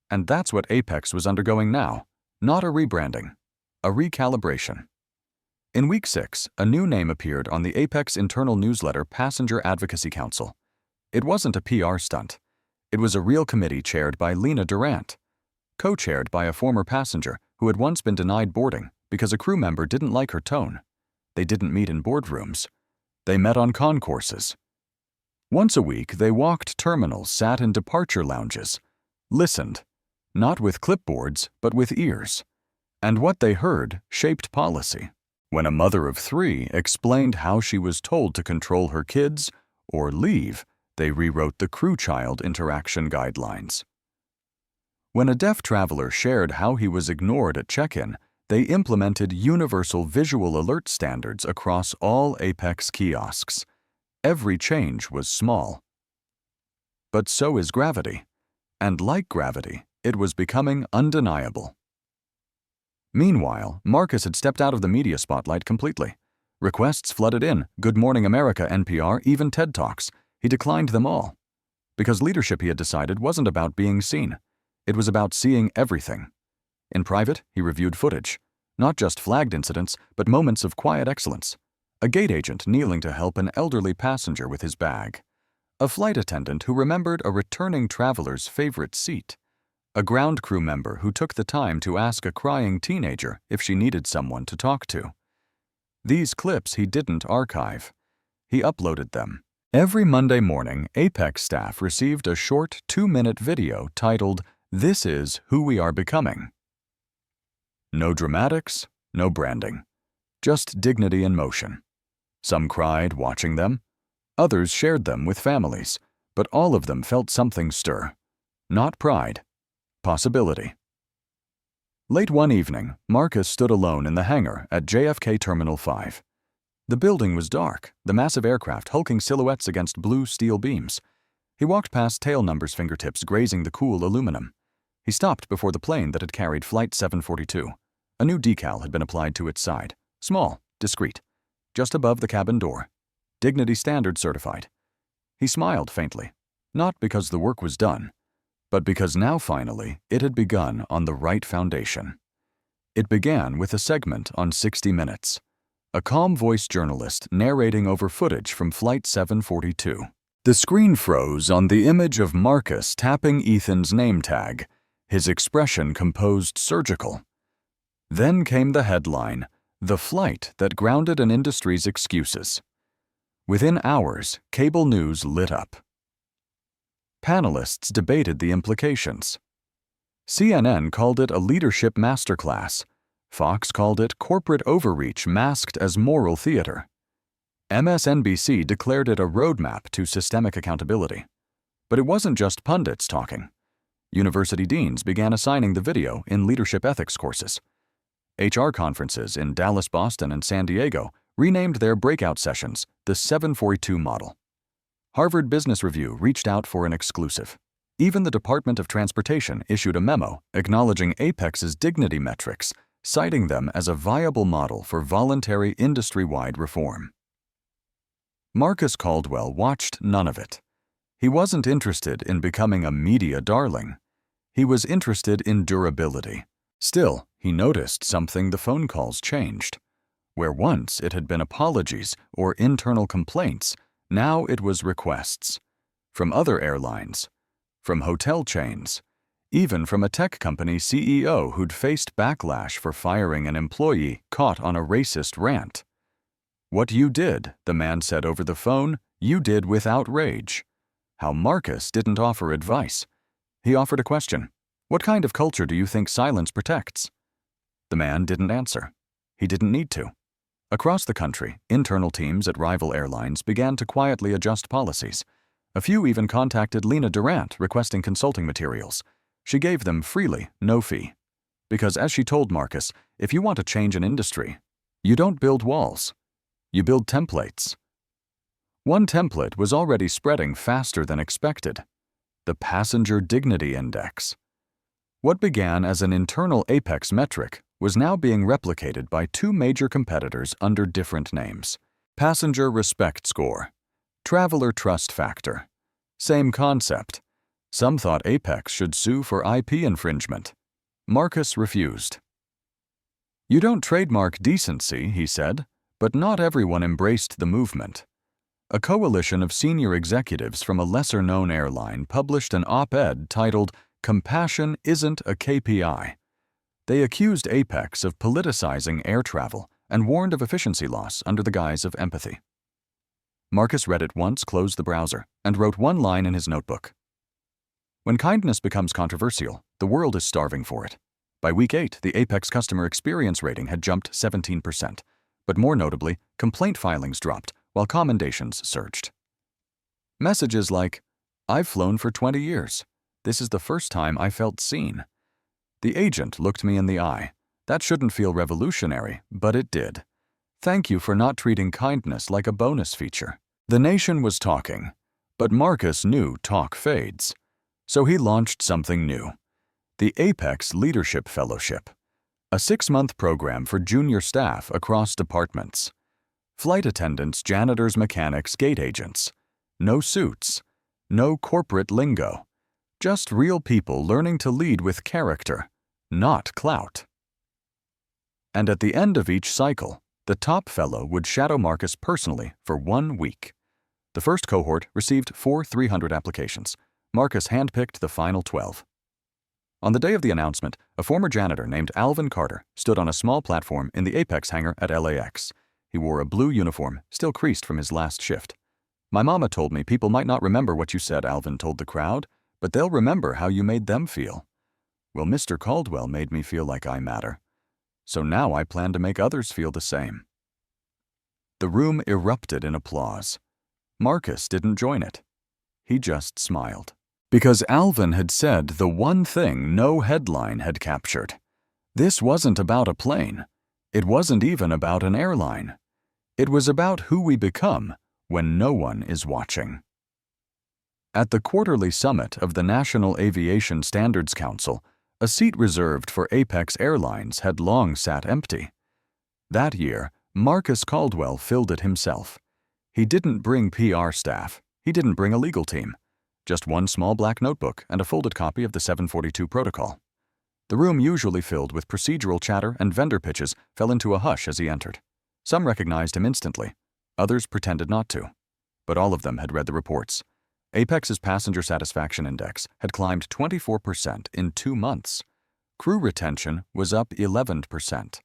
And that's what Apex was undergoing now. Not a rebranding, a recalibration. In week 6, a new name appeared on the Apex internal newsletter Passenger Advocacy Council. It wasn't a PR stunt. It was a real committee chaired by Lena Durant, co-chaired by a former passenger who had once been denied boarding because a crew member didn't like her tone. They didn't meet in boardrooms. They met on concourses. Once a week, they walked terminals, sat in departure lounges, listened, not with clipboards, but with ears. And what they heard shaped policy. When a mother of 3 explained how she was told to control her kids or leave, they rewrote the crew-child interaction guidelines. When a deaf traveler shared how he was ignored at check-in, they implemented universal visual alert standards across all Apex kiosks. Every change was small. But so is gravity. And like gravity, it was becoming undeniable. Meanwhile, Marcus had stepped out of the media spotlight completely. Requests flooded in, Good Morning America, NPR, even TED Talks. He declined them all. Because leadership, he had decided, wasn't about being seen. It was about seeing everything. In private, he reviewed footage. Not just flagged incidents, but moments of quiet excellence. A gate agent kneeling to help an elderly passenger with his bag. A flight attendant who remembered a returning traveler's favorite seat. A ground crew member who took the time to ask a crying teenager if she needed someone to talk to. These clips he didn't archive. He uploaded them. Every Monday morning, Apex staff received a short 2-minute video titled, This is Who We Are Becoming. No dramatics, no branding. Just dignity in motion. Some cried watching them. Others shared them with families, but all of them felt something stir. Not pride. Possibility. Late one evening, Marcus stood alone in the hangar at JFK Terminal 5. The building was dark, the massive aircraft hulking silhouettes against blue steel beams. He walked past tail numbers fingertips grazing the cool aluminum. He stopped before the plane that had carried Flight 742. A new decal had been applied to its side. Small, discreet. Just above the cabin door. Dignity Standard certified. He smiled faintly. Not because the work was done, but because now finally it had begun on the right foundation. It began with a segment on 60 Minutes. A calm-voiced journalist narrating over footage from Flight 742. The screen froze on the image of Marcus tapping Ethan's name tag, his expression composed surgical. Then came the headline, The Flight That Grounded an Industry's Excuses. Within hours, cable news lit up. Panelists debated the implications. CNN called it a leadership masterclass. Fox called it corporate overreach masked as moral theater. MSNBC declared it a roadmap to systemic accountability. But it wasn't just pundits talking. University deans began assigning the video in leadership ethics courses. HR conferences in Dallas, Boston, and San Diego renamed their breakout sessions the 742 model. Harvard Business Review reached out for an exclusive. Even the Department of Transportation issued a memo acknowledging Apex's dignity metrics, citing them as a viable model for voluntary industry-wide reform. Marcus Caldwell watched none of it. He wasn't interested in becoming a media darling. He was interested in durability. Still, he noticed something: the phone calls changed. Where once it had been apologies or internal complaints, now it was requests. From other airlines, from hotel chains, even from a tech company CEO who'd faced backlash for firing an employee caught on a racist rant. "What you did," the man said over the phone, "you did with outrage." How Marcus didn't offer advice. He offered a question: "What kind of culture do you think silence protects?" The man didn't answer. He didn't need to. Across the country, internal teams at rival airlines began to quietly adjust policies. A few even contacted Lena Durant requesting consulting materials. She gave them freely, no fee. Because, as she told Marcus, if you want to change an industry, you don't build walls. You build templates. One template was already spreading faster than expected: the Passenger Dignity Index. What began as an internal Apex metric was now being replicated by two major competitors under different names. Passenger Respect Score, Traveler Trust Factor. Same concept. Some thought Apex should sue for IP infringement. Marcus refused. "You don't trademark decency," he said, but not everyone embraced the movement. A coalition of senior executives from a lesser-known airline published an op-ed titled "Compassion Isn't a KPI." They accused Apex of politicizing air travel and warned of efficiency loss under the guise of empathy. Marcus read it once, closed the browser, and wrote one line in his notebook. When kindness becomes controversial, the world is starving for it. By week 8, the Apex customer experience rating had jumped 17%, but more notably, complaint filings dropped while commendations surged. Messages like, "I've flown for 20 years. This is the first time I felt seen. The agent looked me in the eye. That shouldn't feel revolutionary, but it did. Thank you for not treating kindness like a bonus feature." The nation was talking, but Marcus knew talk fades. So he launched something new: the Apex Leadership Fellowship, a 6-month program for junior staff across departments. Flight attendants, janitors, mechanics, gate agents. No suits, no corporate lingo. Just real people learning to lead with character, not clout. And at the end of each cycle, the top fellow would shadow Marcus personally for 1 week. The first cohort received 300 applications. Marcus handpicked the final 12. On the day of the announcement, a former janitor named Alvin Carter stood on a small platform in the Apex hangar at LAX. He wore a blue uniform, still creased from his last shift. "My mama told me people might not remember what you said," Alvin told the crowd, "but they'll remember how you made them feel." Well, Mr. Caldwell made me feel like I matter. So now I plan to make others feel the same. The room erupted in applause. Marcus didn't join it. He just smiled. Because Alvin had said the one thing no headline had captured. This wasn't about a plane. It wasn't even about an airline. It was about who we become when no one is watching. At the quarterly summit of the National Aviation Standards Council, a seat reserved for Apex Airlines had long sat empty. That year, Marcus Caldwell filled it himself. He didn't bring PR staff. He didn't bring a legal team. Just one small black notebook and a folded copy of the 742 protocol. The room, usually filled with procedural chatter and vendor pitches, fell into a hush as he entered. Some recognized him instantly. Others pretended not to. But all of them had read the reports. Apex's passenger satisfaction index had climbed 24% in 2 months. Crew retention was up 11%.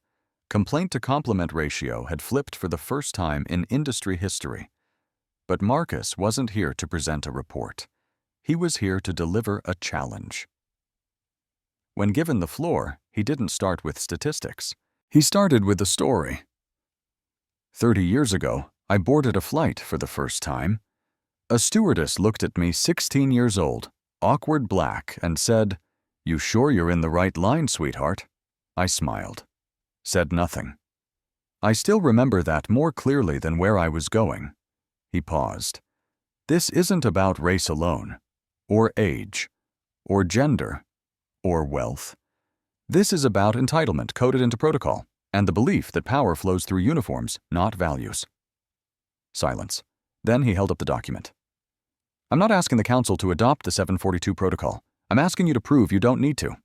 Complaint-to-compliment ratio had flipped for the first time in industry history. But Marcus wasn't here to present a report. He was here to deliver a challenge. When given the floor, he didn't start with statistics. He started with a story. 30 years ago, I boarded a flight for the first time. A stewardess looked at me, 16 years old, awkward black, and said, "You sure you're in the right line, sweetheart?" I smiled. Said nothing. I still remember that more clearly than where I was going. He paused. This isn't about race alone, or age, or gender, or wealth. This is about entitlement coded into protocol, and the belief that power flows through uniforms, not values. Silence. Then he held up the document. I'm not asking the council to adopt the 742 protocol. I'm asking you to prove you don't need to.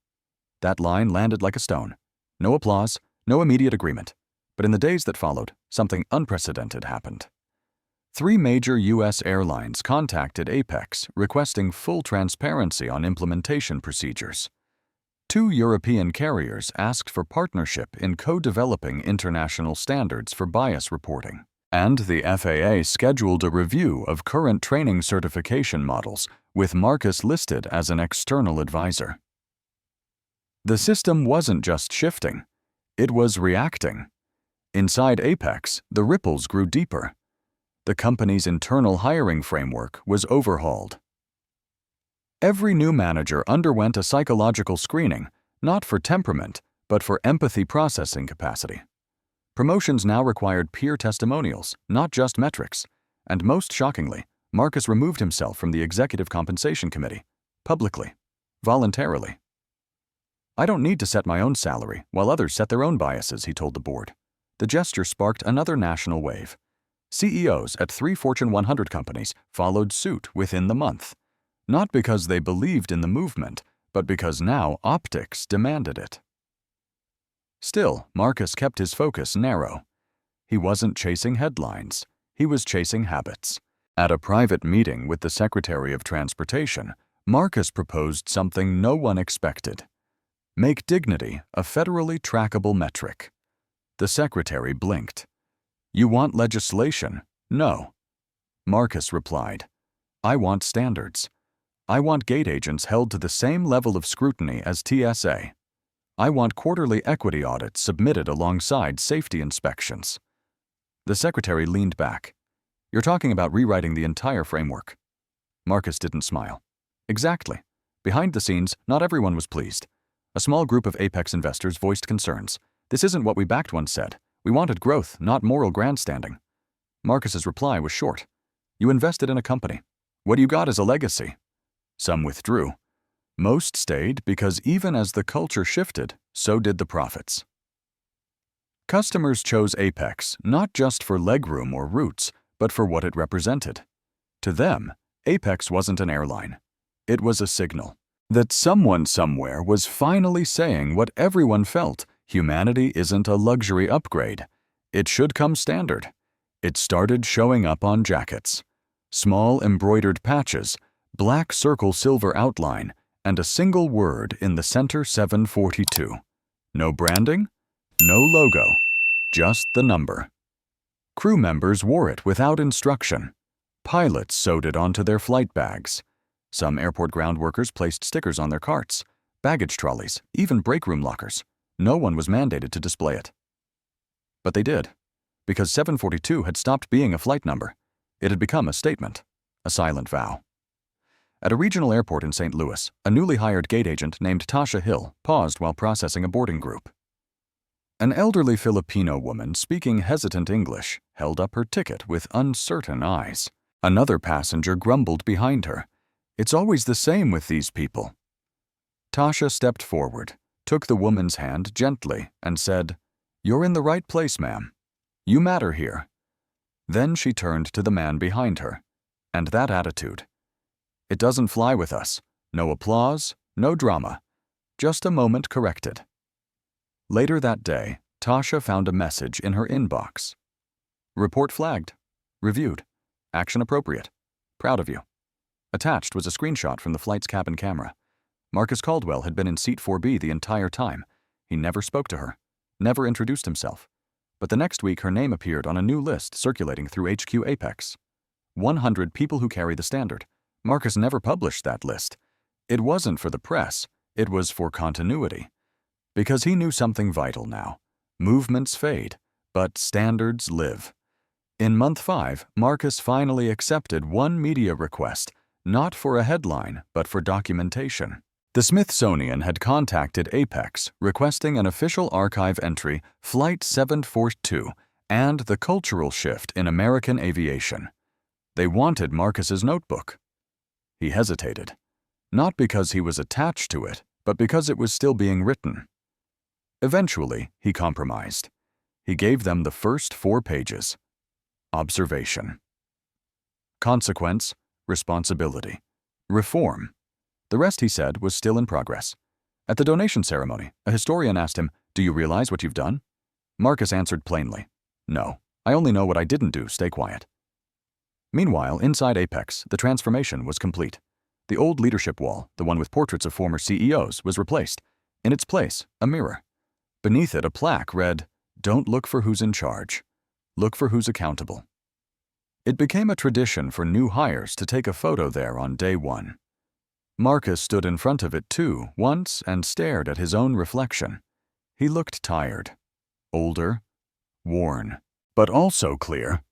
That line landed like a stone. No applause, no immediate agreement. But in the days that followed, something unprecedented happened. 3 major U.S. airlines contacted Apex requesting full transparency on implementation procedures. 2 European carriers asked for partnership in co-developing international standards for bias reporting. And the FAA scheduled a review of current training certification models, with Marcus listed as an external advisor. The system wasn't just shifting, it was reacting. Inside Apex, the ripples grew deeper. The company's internal hiring framework was overhauled. Every new manager underwent a psychological screening, not for temperament, but for empathy processing capacity. Promotions now required peer testimonials, not just metrics, and most shockingly, Marcus removed himself from the Executive Compensation Committee, publicly, voluntarily. I don't need to set my own salary while others set their own biases, he told the board. The gesture sparked another national wave. CEOs at 3 Fortune 100 companies followed suit within the month, not because they believed in the movement, but because now optics demanded it. Still, Marcus kept his focus narrow. He wasn't chasing headlines, he was chasing habits. At a private meeting with the Secretary of Transportation, Marcus proposed something no one expected. Make dignity a federally trackable metric. The Secretary blinked. You want legislation? No. Marcus replied, I want standards. I want gate agents held to the same level of scrutiny as TSA. I want quarterly equity audits submitted alongside safety inspections. The Secretary leaned back. You're talking about rewriting the entire framework. Marcus didn't smile. Exactly. Behind the scenes, not everyone was pleased. A small group of Apex investors voiced concerns. This isn't what we backed, one said. We wanted growth, not moral grandstanding. Marcus's reply was short. You invested in a company. What you got is a legacy. Some withdrew. Most stayed because even as the culture shifted, so did the profits. Customers chose Apex not just for legroom or routes, but for what it represented. To them, Apex wasn't an airline. It was a signal that someone somewhere was finally saying what everyone felt: humanity isn't a luxury upgrade. It should come standard. It started showing up on jackets. Small embroidered patches, black circle silver outline, and a single word in the center: 742. No branding, no logo, just the number. Crew members wore it without instruction. Pilots sewed it onto their flight bags. Some airport ground workers placed stickers on their carts, baggage trolleys, even break room lockers. No one was mandated to display it. But they did, because 742 had stopped being a flight number. It had become a statement, a silent vow. At a regional airport in St. Louis, a newly hired gate agent named Tasha Hill paused while processing a boarding group. An elderly Filipino woman speaking hesitant English held up her ticket with uncertain eyes. Another passenger grumbled behind her. It's always the same with these people. Tasha stepped forward, took the woman's hand gently, and said, You're in the right place, ma'am. You matter here. Then she turned to the man behind her. And that attitude. It doesn't fly with us. No applause, no drama. Just a moment corrected. Later that day, Tasha found a message in her inbox. Report flagged. Reviewed. Action appropriate. Proud of you. Attached was a screenshot from the flight's cabin camera. Marcus Caldwell had been in seat 4B the entire time. He never spoke to her, never introduced himself. But the next week her name appeared on a new list circulating through HQ Apex. 100 people who carry the standard. Marcus never published that list. It wasn't for the press, it was for continuity. Because he knew something vital now. Movements fade, but standards live. In month 5, Marcus finally accepted one media request, not for a headline, but for documentation. The Smithsonian had contacted Apex, requesting an official archive entry, Flight 742, and the cultural shift in American aviation. They wanted Marcus's notebook. He hesitated, not because he was attached to it, but because it was still being written. Eventually, he compromised. He gave them the first 4 pages. Observation. Consequence, responsibility, reform. The rest, he said, was still in progress. At the donation ceremony, a historian asked him, "Do you realize what you've done?" Marcus answered plainly, "No, I only know what I didn't do, stay quiet." Meanwhile, inside Apex, the transformation was complete. The old leadership wall, the one with portraits of former CEOs, was replaced. In its place, a mirror. Beneath it, a plaque read, "Don't look for who's in charge. Look for who's accountable." It became a tradition for new hires to take a photo there on day 1. Marcus stood in front of it too, once, and stared at his own reflection. He looked tired, older, worn, but also clear.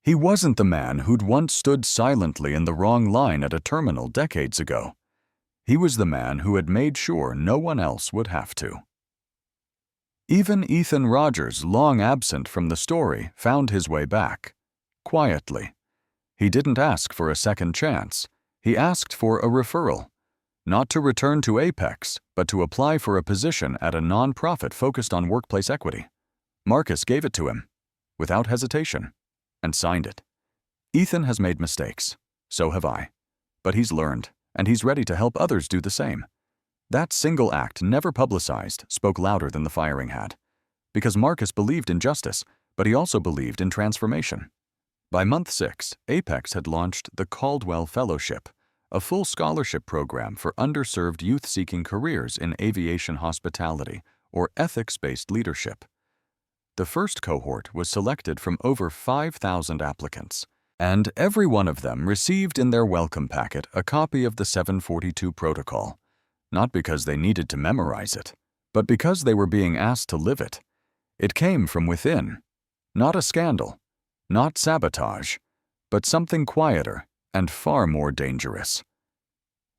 He wasn't the man who'd once stood silently in the wrong line at a terminal decades ago. He was the man who had made sure no one else would have to. Even Ethan Rogers, long absent from the story, found his way back. Quietly. He didn't ask for a second chance. He asked for a referral. Not to return to Apex, but to apply for a position at a nonprofit focused on workplace equity. Marcus gave it to him, without hesitation, and signed it. Ethan has made mistakes. So have I. But he's learned, and he's ready to help others do the same. That single act, never publicized, spoke louder than the firing had. Because Marcus believed in justice, but he also believed in transformation. By month 6, Apex had launched the Caldwell Fellowship, a full scholarship program for underserved youth seeking careers in aviation hospitality or ethics-based leadership. The first cohort was selected from over 5,000 applicants, and every one of them received in their welcome packet a copy of the 742 protocol, not because they needed to memorize it, but because they were being asked to live it. It came from within, not a scandal, not sabotage, but something quieter and far more dangerous.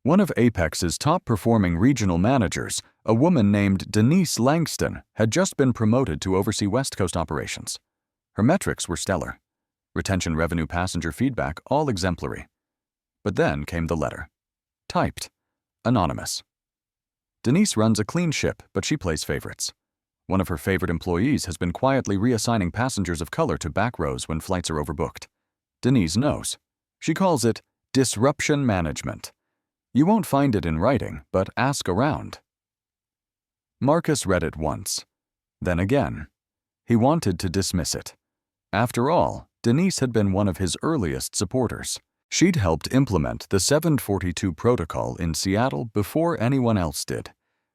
One of Apex's top-performing regional managers, a woman named Denise Langston, had just been promoted to oversee West Coast operations. Her metrics were stellar. Retention, revenue, passenger feedback, all exemplary. But then came the letter. Typed. Anonymous. Denise runs a clean ship, but she plays favorites. One of her favorite employees has been quietly reassigning passengers of color to back rows when flights are overbooked. Denise knows. She calls it disruption management. You won't find it in writing, but ask around. Marcus read it once, then again. He wanted to dismiss it. After all, Denise had been one of his earliest supporters. She'd helped implement the 742 protocol in Seattle before anyone else did.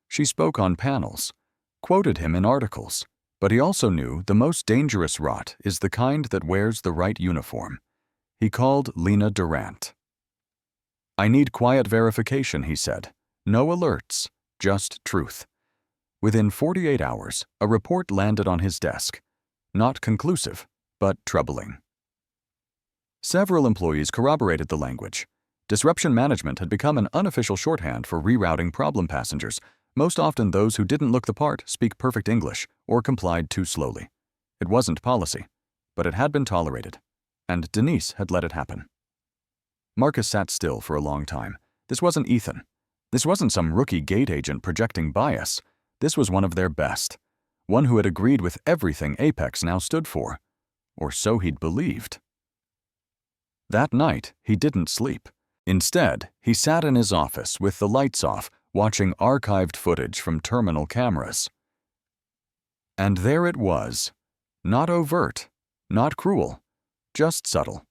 She spoke on panels, quoted him in articles, but he also knew the most dangerous rot is the kind that wears the right uniform. He called Lena Durant. "I need quiet verification," he said. "No alerts, just truth." Within 48 hours, a report landed on his desk. Not conclusive, but troubling. Several employees corroborated the language. Disruption management had become an unofficial shorthand for rerouting problem passengers, most often those who didn't look the part, speak perfect English, or complied too slowly. It wasn't policy, but it had been tolerated, and Denise had let it happen. Marcus sat still for a long time. This wasn't Ethan. This wasn't some rookie gate agent projecting bias. This was one of their best. One who had agreed with everything Apex now stood for. Or so he'd believed. That night, he didn't sleep. Instead, he sat in his office with the lights off, watching archived footage from terminal cameras. And there it was. Not overt, not cruel, just subtle.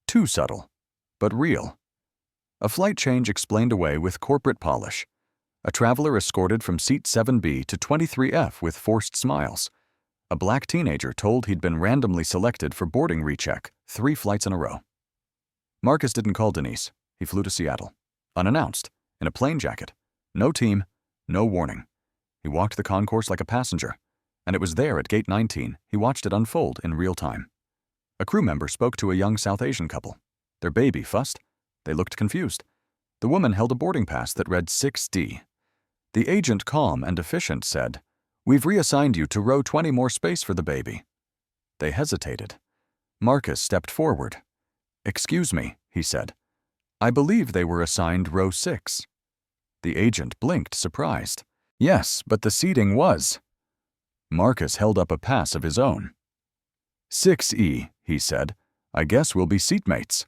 Too subtle, but real. A flight change explained away with corporate polish. A traveler escorted from seat 7B to 23F with forced smiles. A black teenager told he'd been randomly selected for boarding recheck 3 flights in a row. Marcus didn't call Denise. He flew to Seattle, unannounced, in a plane jacket. No team, no warning. He walked the concourse like a passenger, and it was there at gate 19 he watched it unfold in real time. A crew member spoke to a young South Asian couple. Their baby fussed. They looked confused. The woman held a boarding pass that read 6D. The agent, calm and efficient, said, "We've reassigned you to row 20, more space for the baby." They hesitated. Marcus stepped forward. "Excuse me," he said. "I believe they were assigned row 6. The agent blinked, surprised. "Yes, but the seating was." Marcus held up a pass of his own. "6E," he said. "I guess we'll be seatmates."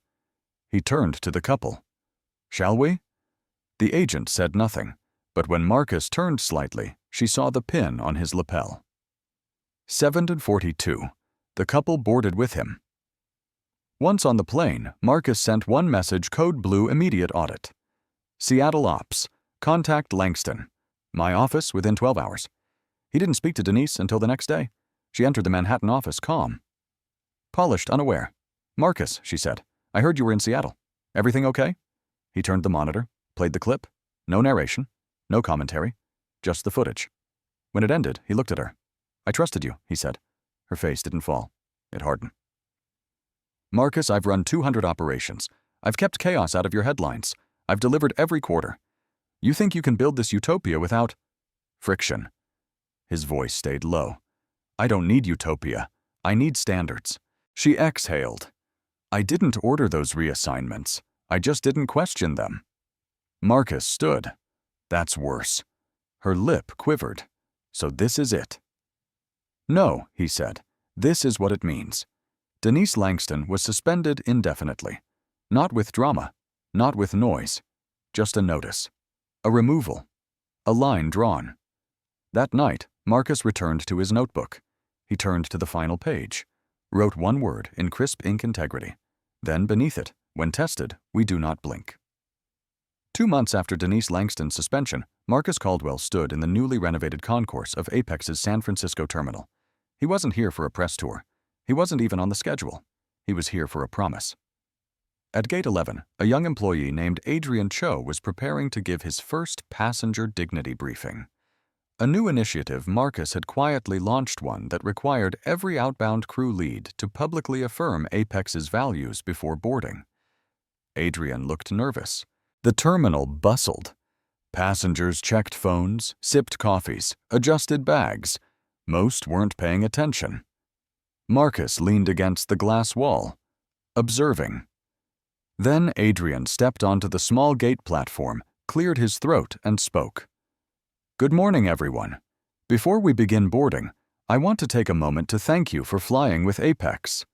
He turned to the couple. "Shall we?" The agent said nothing, but when Marcus turned slightly, she saw the pin on his lapel. 7:42. The couple boarded with him. Once on the plane, Marcus sent one message, code blue, immediate audit. "Seattle Ops. Contact Langston. My office within 12 hours." He didn't speak to Denise until the next day. She entered the Manhattan office calm. Polished, unaware. "Marcus," she said, "I heard you were in Seattle. Everything okay?" He turned the monitor, played the clip. No narration, no commentary, just the footage. When it ended, he looked at her. "I trusted you," he said. Her face didn't fall. It hardened. "Marcus, I've run 200 operations. I've kept chaos out of your headlines. I've delivered every quarter. You think you can build this utopia without friction?" His voice stayed low. "I don't need utopia. I need standards." She exhaled. "I didn't order those reassignments. I just didn't question them." Marcus stood. "That's worse." Her lip quivered. "So this is it?" "No," he said. "This is what it means. Denise Langston was suspended indefinitely. Not with drama, not with noise. Just a notice. A removal. A line drawn." That night, Marcus returned to his notebook. He turned to the final page, wrote one word in crisp ink integrity. Then beneath it, "When tested, we do not blink." 2 months after Denise Langston's suspension, Marcus Caldwell stood in the newly renovated concourse of Apex's San Francisco terminal. He wasn't here for a press tour. He wasn't even on the schedule. He was here for a promise. At Gate 11, a young employee named Adrian Cho was preparing to give his first passenger dignity briefing. A new initiative, Marcus had quietly launched one that required every outbound crew lead to publicly affirm Apex's values before boarding. Adrian looked nervous. The terminal bustled. Passengers checked phones, sipped coffees, adjusted bags. Most weren't paying attention. Marcus leaned against the glass wall, observing. Then Adrian stepped onto the small gate platform, cleared his throat, and spoke. "Good morning, everyone. Before we begin boarding, I want to take a moment to thank you for flying with Apex.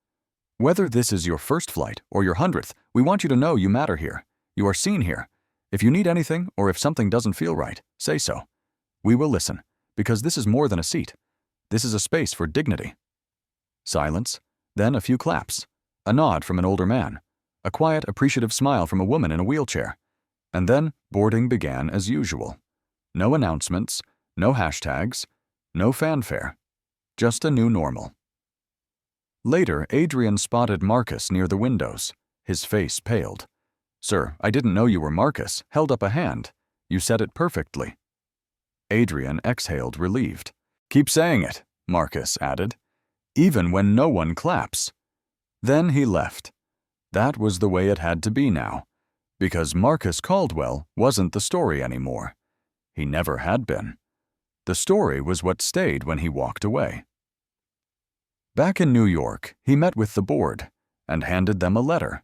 Whether this is your first flight or your 100th, we want you to know you matter here. You are seen here. If you need anything or if something doesn't feel right, say so. We will listen, because this is more than a seat. This is a space for dignity." Silence, then a few claps, a nod from an older man, a quiet, appreciative smile from a woman in a wheelchair, and then boarding began as usual. No announcements, no hashtags, no fanfare, just a new normal. Later, Adrian spotted Marcus near the windows. His face paled. "Sir, I didn't know you were Marcus," held up a hand. "You said it perfectly." Adrian exhaled, relieved. "Keep saying it," Marcus added, "even when no one claps." Then he left. That was the way it had to be now, because Marcus Caldwell wasn't the story anymore. He never had been. The story was what stayed when he walked away. Back in New York, he met with the board and handed them a letter.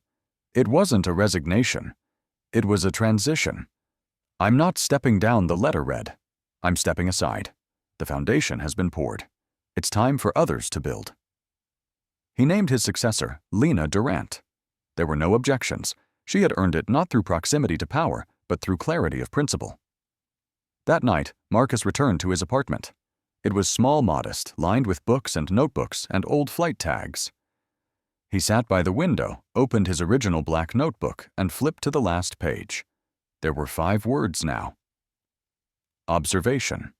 It wasn't a resignation. It was a transition. "I'm not stepping down," the letter read. "I'm stepping aside. The foundation has been poured. It's time for others to build." He named his successor Lena Durant. There were no objections. She had earned it not through proximity to power, but through clarity of principle. That night, Marcus returned to his apartment. It was small, modest, lined with books and notebooks and old flight tags. He sat by the window, opened his original black notebook, and flipped to the last page. There were 5 words now. Observation,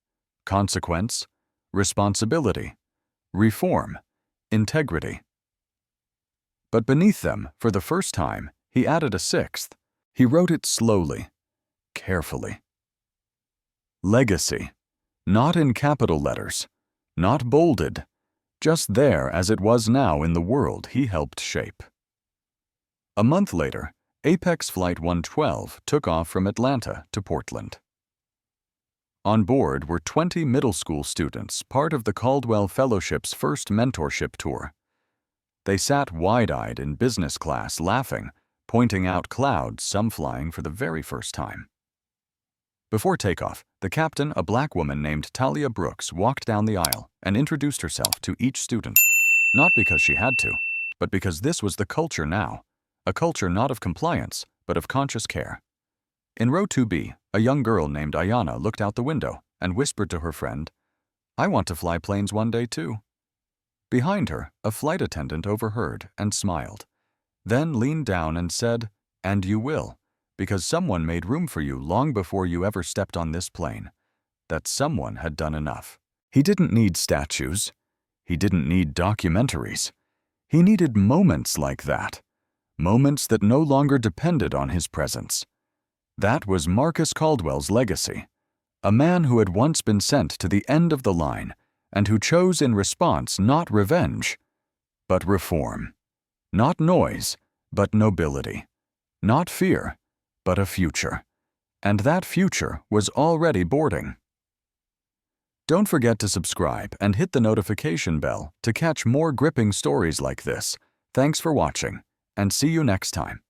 consequence, responsibility, reform, integrity. But beneath them, for the first time, he added a 6th. He wrote it slowly, carefully. Legacy. Not in capital letters, not bolded, just there as it was now in the world he helped shape. A month later, Apex Flight 112 took off from Atlanta to Portland. On board were 20 middle school students, part of the Caldwell Fellowship's first mentorship tour. They sat wide-eyed in business class laughing, pointing out clouds, some flying for the very first time. Before takeoff, the captain, a black woman named Talia Brooks, walked down the aisle and introduced herself to each student, not because she had to, but because this was the culture now, a culture not of compliance, but of conscious care. In row 2B, a young girl named Ayana looked out the window and whispered to her friend, "I want to fly planes one day too." Behind her, a flight attendant overheard and smiled, then leaned down and said, "And you will, because someone made room for you long before you ever stepped on this plane." That someone had done enough. He didn't need statues. He didn't need documentaries. He needed moments like that, moments that no longer depended on his presence. That was Marcus Caldwell's legacy, a man who had once been sent to the end of the line and who chose in response not revenge, but reform. Not noise, but nobility. Not fear, but a future. And that future was already boarding. Don't forget to subscribe and hit the notification bell to catch more gripping stories like this. Thanks for watching, and see you next time.